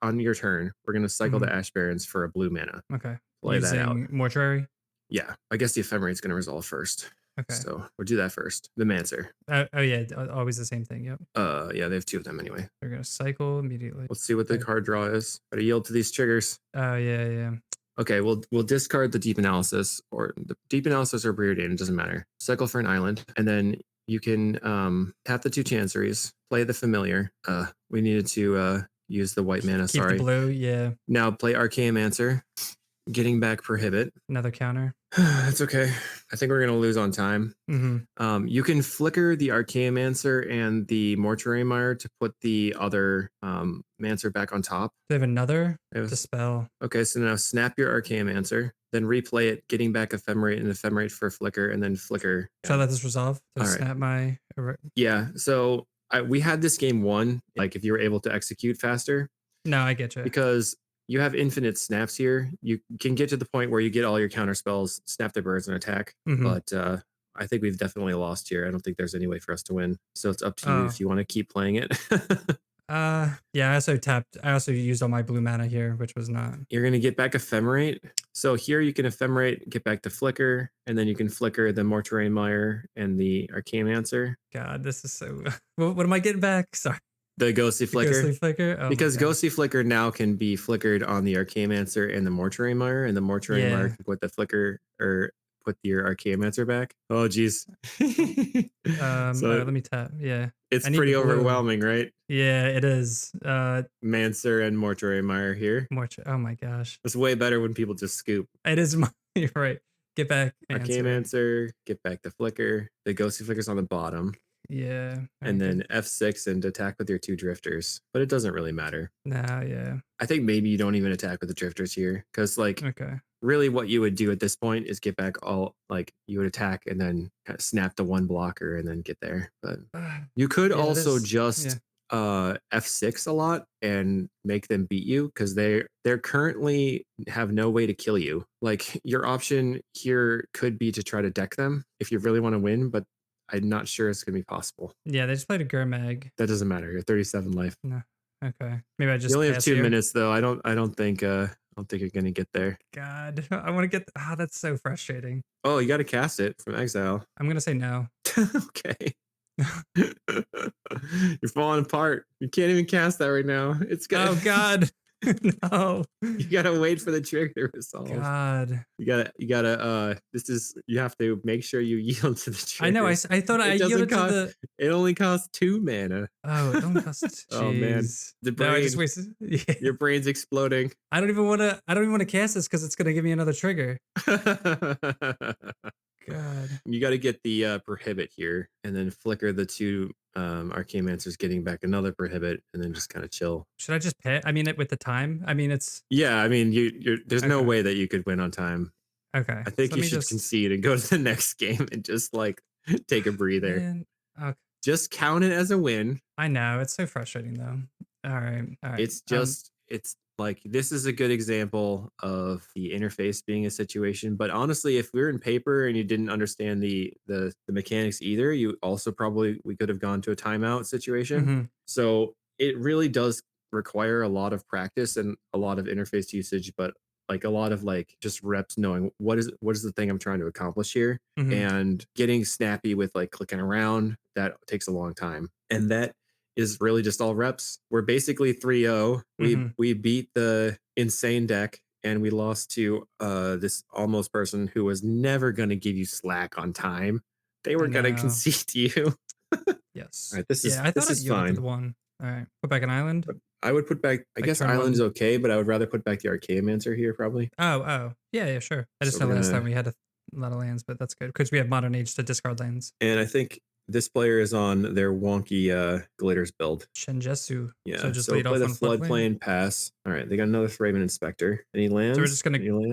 on your turn. We're going to cycle the Ash Barrens for a blue mana. Okay. Play that out. Using Mortuary. Yeah, I guess the Ephemerate's going to resolve first. Okay. So we'll do that first. The Mancer. Oh yeah, always the same thing. Yep. Yeah, they have 2 of them anyway. They're gonna cycle immediately. Let's see what the card draw is. Gotta yield to these triggers. Oh yeah. Okay, we'll discard the Deep Analysis or the Deep Analysis or Preordain. It doesn't matter. Cycle for an island, and then you can tap the 2 Chanceries. Play the Familiar. We needed to use the white mana. Keep the blue. Yeah. Now play Archaeomancer. Getting back Prohibit. Another counter. That's okay. I think we're going to lose on time. You can flicker the Archaeomancer and the Mortuary Mire to put the other Mancer back on top. They have another Dispel. Okay, so now snap your Archaeomancer, then replay it, getting back Ephemerate and Ephemerate for flicker, and then flicker. Should I let this resolve? To snap my... Yeah, so we had this game won, like if you were able to execute faster. No, I get you. Because you have infinite snaps here. You can get to the point where you get all your counter spells, snap the birds, and attack. But I think we've definitely lost here. I don't think there's any way for us to win. So it's up to you if you want to keep playing it. Yeah, I also used all my blue mana here, which was not. You're going to get back Ephemerate. So here you can Ephemerate, get back to Flicker, and then you can Flicker the Mortuary Mire and the Archaeomancer. God, this is so... What am I getting back? Sorry. The Ghostly Flicker. Ghostly Flicker? Oh because Ghostly Flicker now can be flickered on the Archaeomancer and the Mortuary Mire, and the Mortuary Mire can put the flicker or put your Archaeomancer back. Oh, geez. So let me tap. Yeah. it's I need the pretty blue. overwhelming, right? Yeah, it is. Mancer and Mortuary Mire here. Oh my gosh. It's way better when people just scoop. It is you're right. Get back answer. Archaeomancer, get back the Flicker. The Ghostly Flicker's on the bottom. Yeah. And then F6 and attack with your 2 Drifters. But it doesn't really matter. Nah, yeah. I think maybe you don't even attack with the Drifters here. Because, like, Okay. really what you would do at this point is get back all, like, you would attack and then kind of snap the 1 blocker and then get there. But you could also just F6 a lot and make them beat you, because they're currently have no way to kill you. Like, your option here could be to try to deck them if you really want to win, but I'm not sure it's gonna be possible. Yeah, they just played a Gurmag. That doesn't matter. You're 37 life. No. Okay. Maybe I just You only have 2 here. minutes though. I don't think you're gonna get there. God, I want to get. That's so frustrating. Oh, you got to cast it from exile. I'm gonna say no. Okay. You're falling apart. You can't even cast that right now. It's gonna. Oh God. No. You gotta wait for the trigger to resolve. God. You have to make sure you yield to the trigger. I know. I thought I yielded to the. It only costs 2 mana. Oh, it only costs. Oh man, the brain. No, I just wasted. Yeah. Your brain's exploding. I don't even want to cast this because it's gonna give me another trigger. God. You got to get the prohibit here, and then flicker the 2 Archaeomancers, getting back another prohibit, and then just kind of chill. Should I just pay? I mean, with the time. I mean, it's. Yeah, I mean, there's no way that you could win on time. Okay. I think you should concede and go to the next game and just like take a breather. Man. Okay. Just count it as a win. I know, it's so frustrating though. All right. It's just it's like, this is a good example of the interface being a situation. But honestly, if we were in paper and you didn't understand the mechanics either, you also we could have gone to a timeout situation. Mm-hmm. So it really does require a lot of practice and a lot of interface usage, but like a lot of like just reps knowing what is the thing I'm trying to accomplish here, Mm-hmm. and getting snappy with like clicking around. That takes a long time, and that is really just all reps. We're basically 3-0. We beat the insane deck, and we lost to this almost person who was never going to give you slack on time. They were going to concede to you. Yes. All right, this is fine. The one. All right, put back an island. I would put back. I guess island's okay, but I would rather put back the Archaeomancer here probably. Oh, yeah, sure. I just know last time we had a lot of lands, but that's good because we have Modern Age to discard lands. And I think this player is on their wonky glitters build. Shinjetsu. Yeah. So just play lead off the on floodplain, pass. All right, they got another Thraben Inspector. Any lands? So we're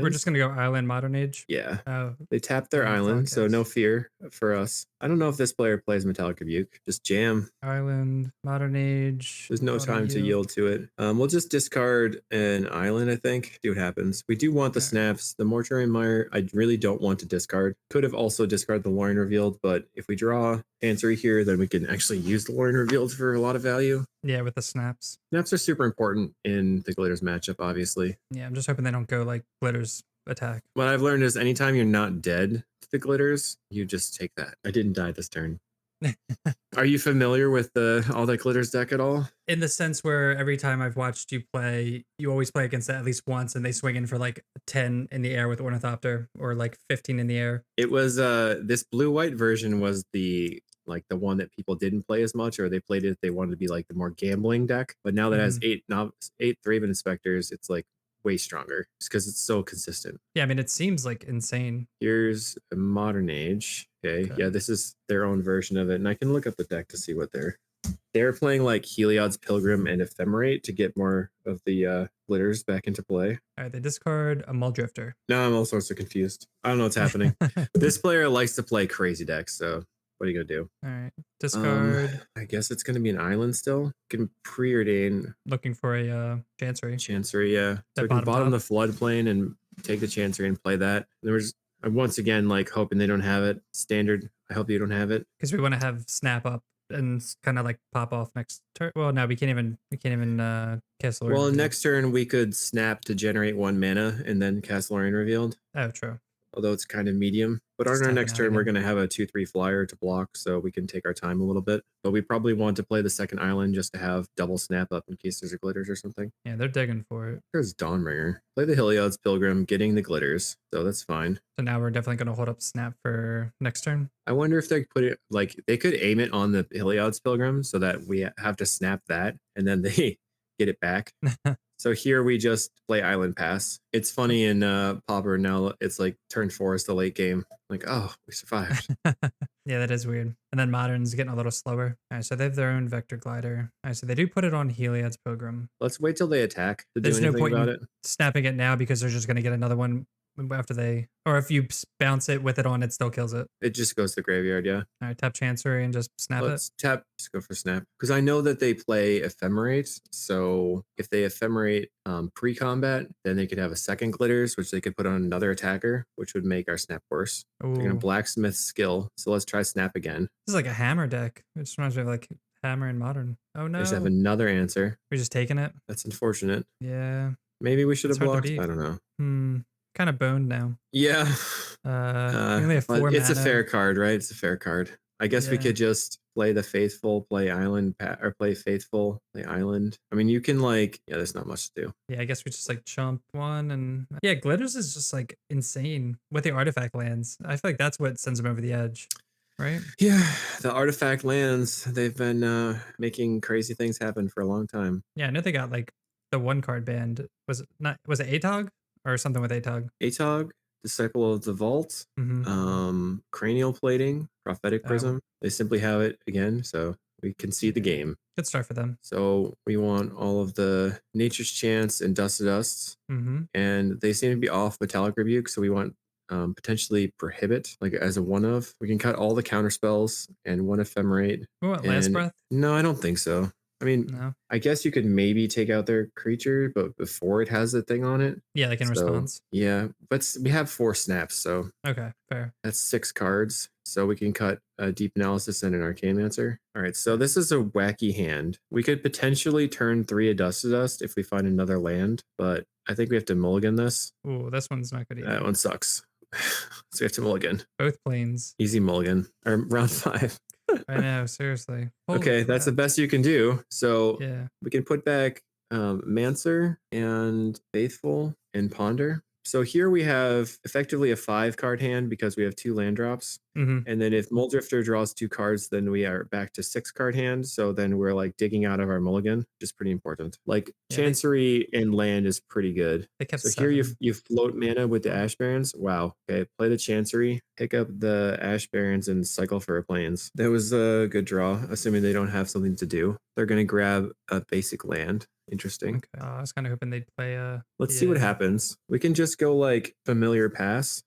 just gonna go island Modern Age. Yeah. Oh. They tapped their island, so no fear for us. I don't know if this player plays Metallic Rebuke. Just jam. Island Modern Age. There's no time to yield to it. We'll just discard an island, I think. See what happens. We do want the snaps. The Mortuary Mire, I really don't want to discard. Could have also discarded the Lorin Revealed, but if we draw Chancery here, then we can actually use the Lorin Revealed for a lot of value. Yeah, with the snaps. Snaps are super important in the Glitters matchup, obviously. Yeah, I'm just hoping they don't go like Glitters attack. What I've learned is anytime you're not dead to the Glitters, you just take that. I didn't die this turn. Are you familiar with all that Glitters deck at all? In the sense where every time I've watched you play, you always play against it at least once, and they swing in for like 10 in the air with Ornithopter, or like 15 in the air. It was this blue-white version was the one that people didn't play as much, or they played it. They wanted to be like the more gambling deck. But now that it has 8 Thraben Inspectors, it's like way stronger just because it's so consistent. Yeah, I mean, it seems like insane. Here's a Modern Age. Okay. Yeah, this is their own version of it, and I can look up the deck to see what they're playing, like Heliod's Pilgrim and Ephemerate to get more of the glitters back into play. All right, they discard a Muldrifter. Now I'm all sorts of confused. I don't know what's happening. This player likes to play crazy decks, so what are you gonna do? All right, discard. I guess it's gonna be an island still. Can preordain. Looking for a Chancery. Chancery, yeah. So we can bottom the floodplain and take the Chancery and play that. There was once again like hoping they don't have it. Standard. I hope you don't have it because we want to have snap up and kind of like pop off next turn. Well, no, we can't even cast Lorien. Well, next turn we could snap to generate 1 mana and then cast Lorien Revealed. Oh, true. although it's kind of medium. But on our Stepping next out turn, we're again. going to have a 2/3 flyer to block, so we can take our time a little bit. But we probably want to play the second island just to have double snap up in case there's a glitters or something. Yeah, they're digging for it. There's Dawnbringer. Play the Heliod's Pilgrim, getting the glitters, so that's fine. So now we're definitely going to hold up snap for next turn. I wonder if they put it like they could aim it on the Heliod's Pilgrim so that we have to snap that and then they get it back. So here we just play Island Pass. It's funny in Pauper now it's like turn 4 is the late game. Like, oh, we survived. Yeah, that is weird. And then Modern's getting a little slower. All right, so they have their own Vector Glider. All right, so they do put it on Heliod's Pilgrim. Let's wait till they attack to There's do no anything point about in it. snapping it now because they're just going to get another one after they, or if you bounce it with it on, it still kills it. It just goes to the graveyard, yeah. All right, tap Chancery and just snap Let's tap, just go for snap. Because I know that they play Ephemerate. So if they Ephemerate pre-combat, then they could have a second glitters, which they could put on another attacker, which would make our snap worse. it. Ooh. They're going to blacksmith skill. So let's try snap again. This is like a hammer deck. It just reminds me of like hammer and Modern. Oh no. I just have another answer. We're just taking it. That's unfortunate. Yeah. Maybe we should have It's hard to blocked. beat. I don't know. Kind of boned now. Yeah. We only have But 4 it's a mana. fair card, right? It's a fair card. I guess we Yeah. could just play the Faithful, play Island, or play Faithful, play Island. I mean, you can like, yeah, there's not much to do. Yeah, I guess we just like chump one and yeah, glitters is just like insane with the artifact lands. I feel like that's what sends them over the edge, right? Yeah, the artifact lands, they've been making crazy things happen for a long time. Yeah, I know they got like the 1-card band. Was it ATOG or something with ATOG? Atog, Disciple of the Vault, Cranial Plating, Prophetic Prism. They simply have it again, so we can see the game. Good start for them. So we want all of the Nature's Chance and Dust to Dusts, and they seem to be off Metallic Rebuke, so we want potentially Prohibit, like as a one of. We can cut all the counter spells and one Ephemerate. We want Last Breath? No, I don't think so. I mean, No. I guess you could maybe take out their creature, but before it has the thing on it. Yeah, like in response. Yeah, but we have 4 snaps, so Okay, fair. that's 6 cards. So we can cut a Deep Analysis and an Arcanomancer. All right, so this is a wacky hand. We could potentially turn 3 a Dust to Dust if we find another land, but I think we have to mulligan this. Ooh, this one's not good either. That one sucks. So we have to mulligan. Both planes. Easy mulligan. Or round 5. I know, seriously. Holy Okay, crap. that's the best you can do. So Yeah. we can put back Mancer and Faithful and Ponder. So here we have effectively a 5-card hand because we have 2 land drops. And then if Muldrifter draws 2 cards, then we are back to 6-card hand. So then we're like digging out of our mulligan, which is pretty important. Like Chancery and land is pretty good. They kept So here you float mana with the Ash Barons. Wow. Okay, play the Chancery, pick up the Ash Barons, and cycle for a plains. That was a good draw, assuming they don't have something to do. They're going to grab a basic land. Interesting. Okay. I was kind of hoping they'd play Let's see what happens. We can just go like Familiar Pass.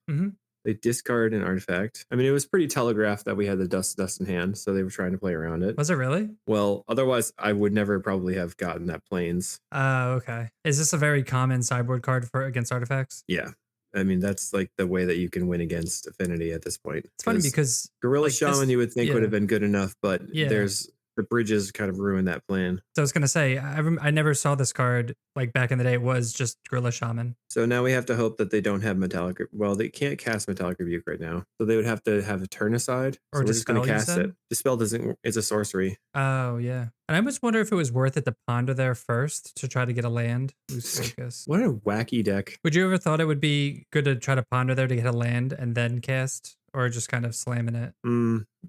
They discard an artifact. I mean, it was pretty telegraphed that we had the Dust in hand, so they were trying to play around it. Was it really? Well, otherwise, I would never probably have gotten that plains. Oh, okay. Is this a very common sideboard card for against artifacts? Yeah. I mean, that's like the way that you can win against Affinity at this point. It's funny because Gorilla like, Shaman, you would think would have been good enough, but Yeah. there's the bridges kind of ruin that plan. So I was gonna say I never saw this card like back in the day. It was just Gorilla Shaman. So now we have to hope that they don't have Metallic. Well, they can't cast Metallic Rebuke right now, so they would have to have a turn aside. Or so we're just Dispel, going to you cast said? it. Dispel doesn't. It's a sorcery. Oh yeah. And I almost wonder if it was worth it to ponder there first to try to get a land. Loose focus. What a wacky deck. Would you ever thought it would be good to try to ponder there to get a land and then cast, or just kind of slamming it?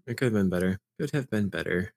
It could have been better. Could have been better.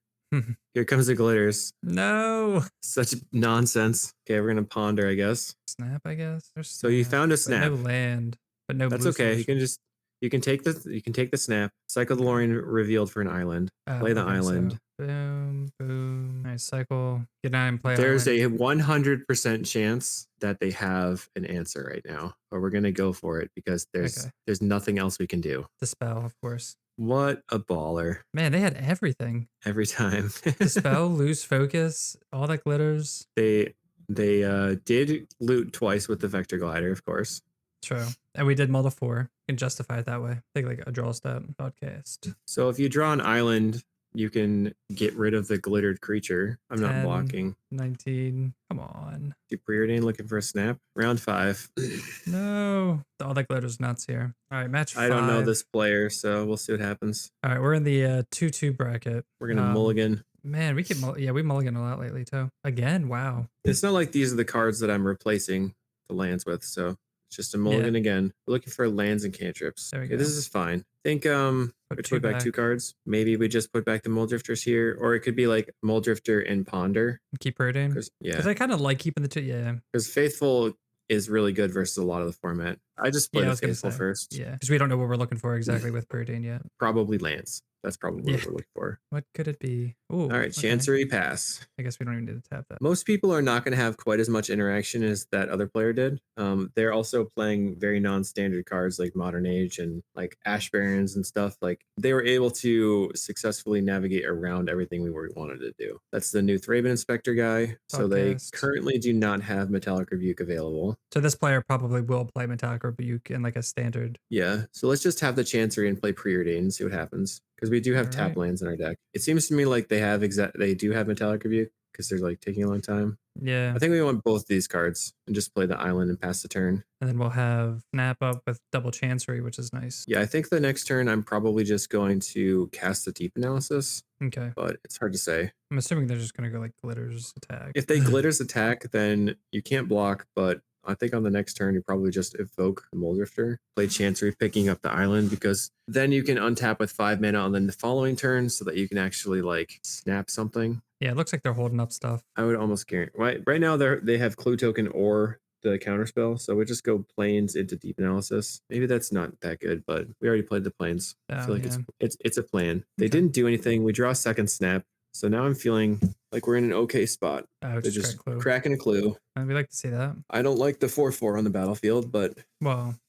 Here comes the glitters. No. Such nonsense. Okay, we're gonna ponder, I guess. Snap, I guess. There's So you found a but snap. no land, but no. That's blue okay. source. You can take the snap. Cycle the Lorien revealed for an island. Play the Okay, so island. boom, boom. Nice cycle. Get out and play. There's island. a 100% chance that they have an answer right now, but we're gonna go for it because there's nothing else we can do. Dispel, of course. What a baller! Man, they had everything. Every time. Dispel, lose focus, all that glitters. They did loot twice with the Vector Glider, of course. True. And we did mull to 4. You can justify it that way. Take like a draw step, podcast. So if you draw an island you can get rid of the glittered creature. I'm 10, not blocking. 19. Come on. Preordain looking for a snap. Round 5. No. All that glitter's nuts here. All right, match 5. I don't know this player, so we'll see what happens. All right, we're in the 2-2 bracket. We're going to mulligan. Man, we keep we mulligan a lot lately too. Again, wow. It's not like these are the cards that I'm replacing the lands with, so it's just a mulligan again. We're looking for lands and cantrips. There we go. This is fine. I think we put back 2 cards. Maybe we just put back the Muldrifters here, or it could be like Muldrifter and Ponder. Keep Preordain? Because I kind of like keeping the 2, Because Faithful is really good versus a lot of the format. I just play the Faithful first. Yeah, because we don't know what we're looking for exactly with Preordain yet. Probably lands. That's probably what we're looking for. What could it be? Ooh, all right, Chancery pass. I guess we don't even need to tap that. Most people are not going to have quite as much interaction as that other player did. They're also playing very non-standard cards like Modern Age and like Ash Barons and stuff. Like they were able to successfully navigate around everything we wanted to do. That's the new Thraben Inspector guy. So they currently do not have Metallic Rebuke available. So this player probably will play Metallic Rebuke in like a standard. Yeah. So let's just have the Chancery and play Preordain and see what happens. Because we do have tap lands in our deck. It seems to me like they do have Metallic Rebuke because they're like taking a long time. Yeah. I think we want both these cards and just play the island and pass the turn. And then we'll have Snap up with double Chancery, which is nice. Yeah, I think the next turn I'm probably just going to cast the Deep Analysis. Okay. But it's hard to say. I'm assuming they're just going to go like Glitters attack. If they Glitters attack, then you can't block, but I think on the next turn, you probably just evoke the Muldrifter, play Chancery, picking up the island, because then you can untap with 5 mana on the following turn so that you can actually like snap something. Yeah, it looks like they're holding up stuff. I would almost guarantee. Right now, they have Clue Token or the counterspell, so we just go Plains into Deep Analysis. Maybe that's not that good, but we already played the Plains. I feel like it's a plan. They didn't do anything. We draw a second snap. So now I'm feeling like we're in an okay spot. They're just cracking a clue. We like to see that. I don't like the 4/4 on the battlefield, but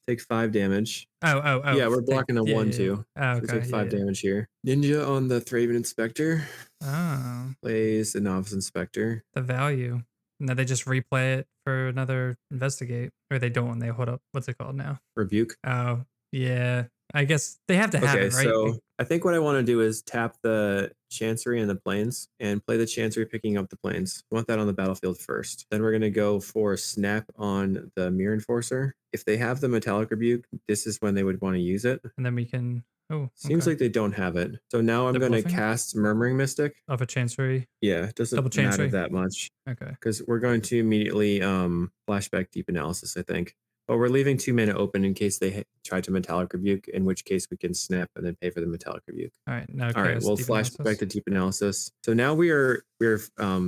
take 5 damage. Oh. Yeah, we're blocking a 1/2. Oh, okay. So take 5 damage here. Ninja on the Thraben Inspector. Oh. Plays the Novice Inspector. The value. Now they just replay it for another Investigate. Or they don't when they hold up. What's it called now? Rebuke. Oh, yeah. I guess they have to have it, right? So I think what I want to do is tap the Chancery and the Plains and play the Chancery picking up the Plains. I want that on the battlefield first. Then we're going to go for Snap on the Mirror Enforcer. If they have the Metallic Rebuke, this is when they would want to use it. And then we can... Oh, seems like they don't don't So now I'm going to cast Murmuring Mystic. Of a Chancery? Yeah, it doesn't matter that much. Okay. Because we're going to immediately flashback Deep Analysis, I think. But we're leaving 2 mana open in case they try to Metallic Rebuke, in which case we can snap and then pay for the Metallic Rebuke. All right. We'll flash back to Deep Analysis. So now we're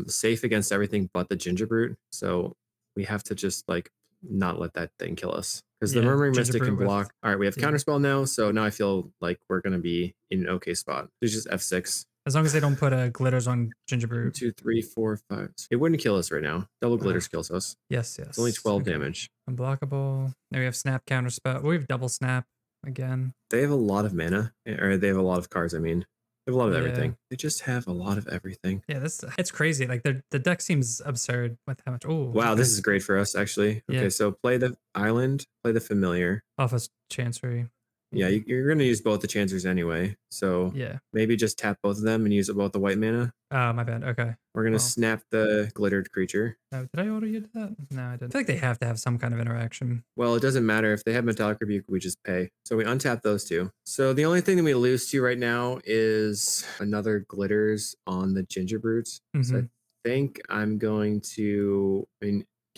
safe against everything but the Ginger Brute. So we have to just like not let that thing kill us. Because the Murmuring Mystic can block. All right, we have Counterspell now. So now I feel like we're going to be in an okay spot. It's just F6. As long as they don't put glitters on Ginger Brute. 2, 3, 4, 5. It wouldn't kill us right now. Double glitters kills us. Yes. It's only 12 damage. Unblockable. Now we have Snap Counterspell. We have double Snap again. They have a lot of mana, or they have a lot of cards. I mean, they have a lot of everything. They just have a lot of everything. Yeah, it's crazy. Like the deck seems absurd with how much. Oh, wow, this is great for us actually. Okay, so play the island, play the familiar. Off of Chancery. Yeah, you're going to use both the Chancers anyway. So maybe just tap both of them and use both the white mana. Oh, my bad. Okay. We're going to snap the glittered creature. Did I order you to that? No, I didn't. I feel like they have to have some kind of interaction. Well, it doesn't matter. If they have Metallic Rebuke, we just pay. So we untap those 2. So the only thing that we lose to right now is another glitters on the Ginger Brutes. So I think I'm going to...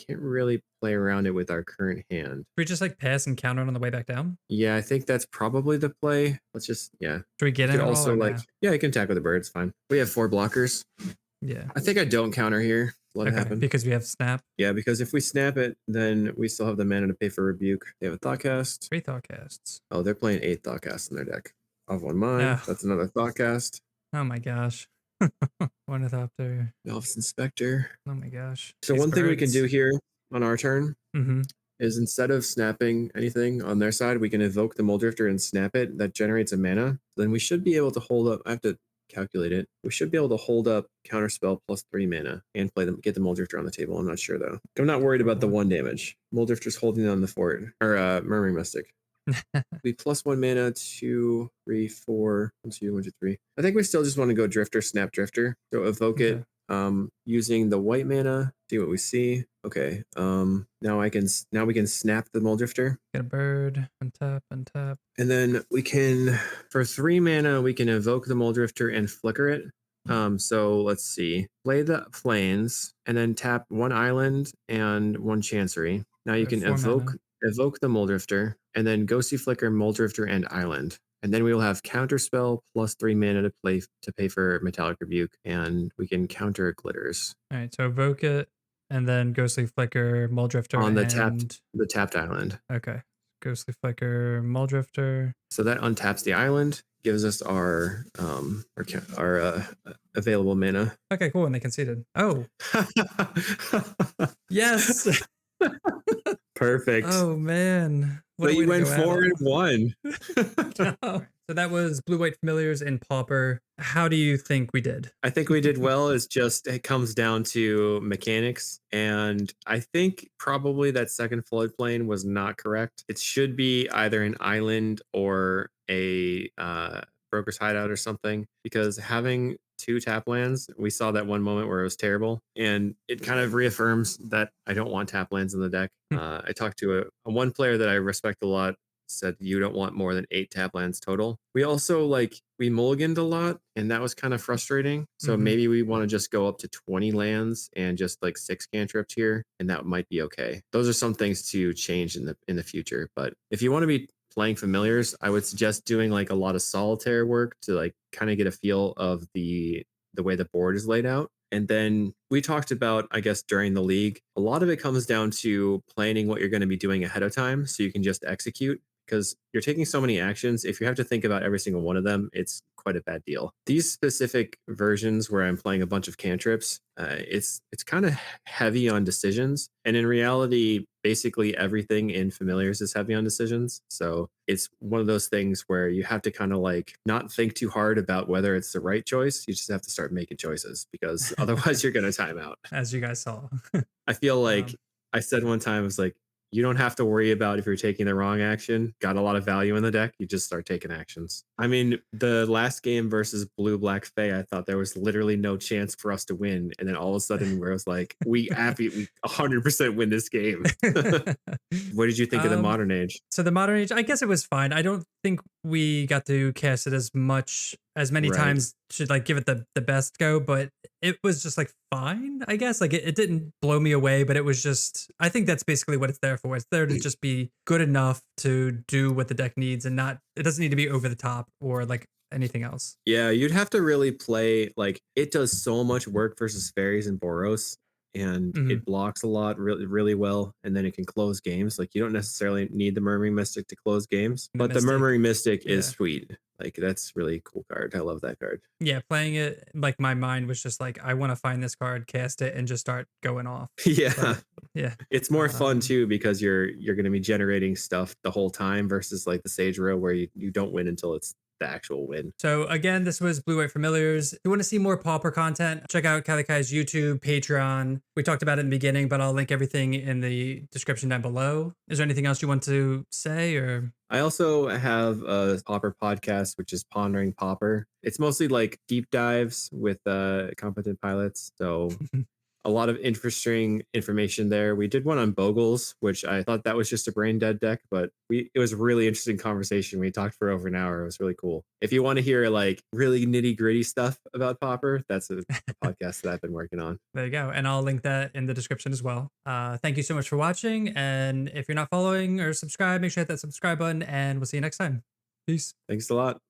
can't really play around it with our current hand. We just like pass and counter it on the way back down? Yeah, I think that's probably the play. Let's just, Should we get in also yeah, you can attack with a bird. It's fine. We have 4 blockers. Yeah. I think I don't counter here. Let it happen. Because we have Snap? Yeah, because if we snap it, then we still have the mana to pay for Rebuke. They have a Thoughtcast. 3 Thoughtcasts. Oh, they're playing 8 Thoughtcasts in their deck. Of 1 mind. That's another Thoughtcast. Oh my gosh. Ornithopter. Novice Inspector. Oh my gosh. So one thing we can do here on our turn is instead of snapping anything on their side, we can evoke the Muldrifter and snap it. That generates a mana. Then we should be able to hold up. I have to calculate it. We should be able to hold up Counterspell plus 3 mana and get the Muldrifter on the table. I'm not sure though. I'm not worried about the 1 damage. Muldrifter's holding on the fort or Murmuring Mystic. We plus 1 mana, 2, 3, 4, 1, 2, 1, 2, 3. I think we still just want to go Drifter, Snap Drifter. So evoke it Okay. using the white mana. See what we see. Okay. Now we can snap the Mole Drifter. Get a bird, untap, untap. And then we can, for 3 mana, we can evoke the Mole Drifter and flicker it. So let's see. Play the plains and then tap 1 island and 1 chancery. Now you can 4 mana. evoke the Mole Drifter and then Ghostly Flicker, Mole Drifter, and Island. And then we will have Counterspell plus 3 mana to pay for Metallic Rebuke, and we can counter Glitters. All right, so evoke it, and then Ghostly Flicker, Mole Drifter, on the and... tapped island. Okay. Ghostly Flicker, Mole Drifter. So that untaps the island, gives us our available mana. Okay, cool. And they conceded. Oh, yes. Perfect. Oh man. So you went 4-1. So that was Blue White Familiars in Pauper. How do you think we did? I think we did well. It comes down to mechanics. And I think probably that second floodplain was not correct. It should be either an island or a broker's hideout or something, because having 2 tap lands, we saw that one moment where it was terrible, and it kind of reaffirms that I don't want tap lands in the deck. I talked to a one player that I respect a lot, said you don't want more than 8 tap lands total. We also we mulliganed a lot, and that was kind of frustrating. So maybe we want to just go up to 20 lands and just 6 cantrips here, and that might be okay. Those are some things to change in the future. But if you want to be playing familiars, I would suggest doing a lot of solitaire work to kind of get a feel of the way the board is laid out. And then we talked about, I guess, during the league, a lot of it comes down to planning what you're going to be doing ahead of time so you can just execute, because you're taking so many actions. If you have to think about every single one of them, it's quite a bad deal. These specific versions where I'm playing a bunch of cantrips, it's kind of heavy on decisions. And in reality, basically everything in Familiars is heavy on decisions. So it's one of those things where you have to kind of not think too hard about whether it's the right choice. You just have to start making choices, because otherwise you're going to time out. As you guys saw. I feel I said one time, I was you don't have to worry about if you're taking the wrong action. Got a lot of value in the deck. You just start taking actions. I mean, the last game versus Blue Black Fae, I thought there was literally no chance for us to win. And then all of a sudden, where it was we 100% win this game. What did you think of the Modern Age? So the Modern Age, I guess it was fine. I don't think we got to cast it as many times to give it the best go, but it was just fine, I guess. It didn't blow me away, but it was just, I think that's basically what it's there for. It's there to just be good enough to do what the deck needs, and it doesn't need to be over the top or anything else. Yeah, you'd have to really play, it does so much work versus Fairies and Boros, and it blocks a lot really, really well, and then it can close games. You don't necessarily need the Murmuring Mystic to close games, but the Murmuring Mystic is sweet. That's really cool card. I love that card. Yeah, playing it, my mind was just I want to find this card, cast it, and just start going off. Yeah. Yeah. It's more fun too, because you're going to be generating stuff the whole time versus the Sage Row, where you don't win until it's the actual win. So again, this was Blue White Familiars. If you want to see more Pauper content, check out Kalikai's YouTube, Patreon. We talked about it in the beginning, but I'll link everything in the description down below. Is there anything else you want to say, or? I also have a Pauper podcast, which is Pondering Pauper. It's mostly deep dives with competent pilots. So a lot of interesting information there. We did one on Bogles, which I thought that was just a brain dead deck, but it was a really interesting conversation. We talked for over an hour. It was really cool. If you want to hear really nitty gritty stuff about Pauper, that's a podcast that I've been working on. There you go. And I'll link that in the description as well. Thank you so much for watching. And if you're not following or subscribed, make sure to hit that subscribe button, and we'll see you next time. Peace. Thanks a lot.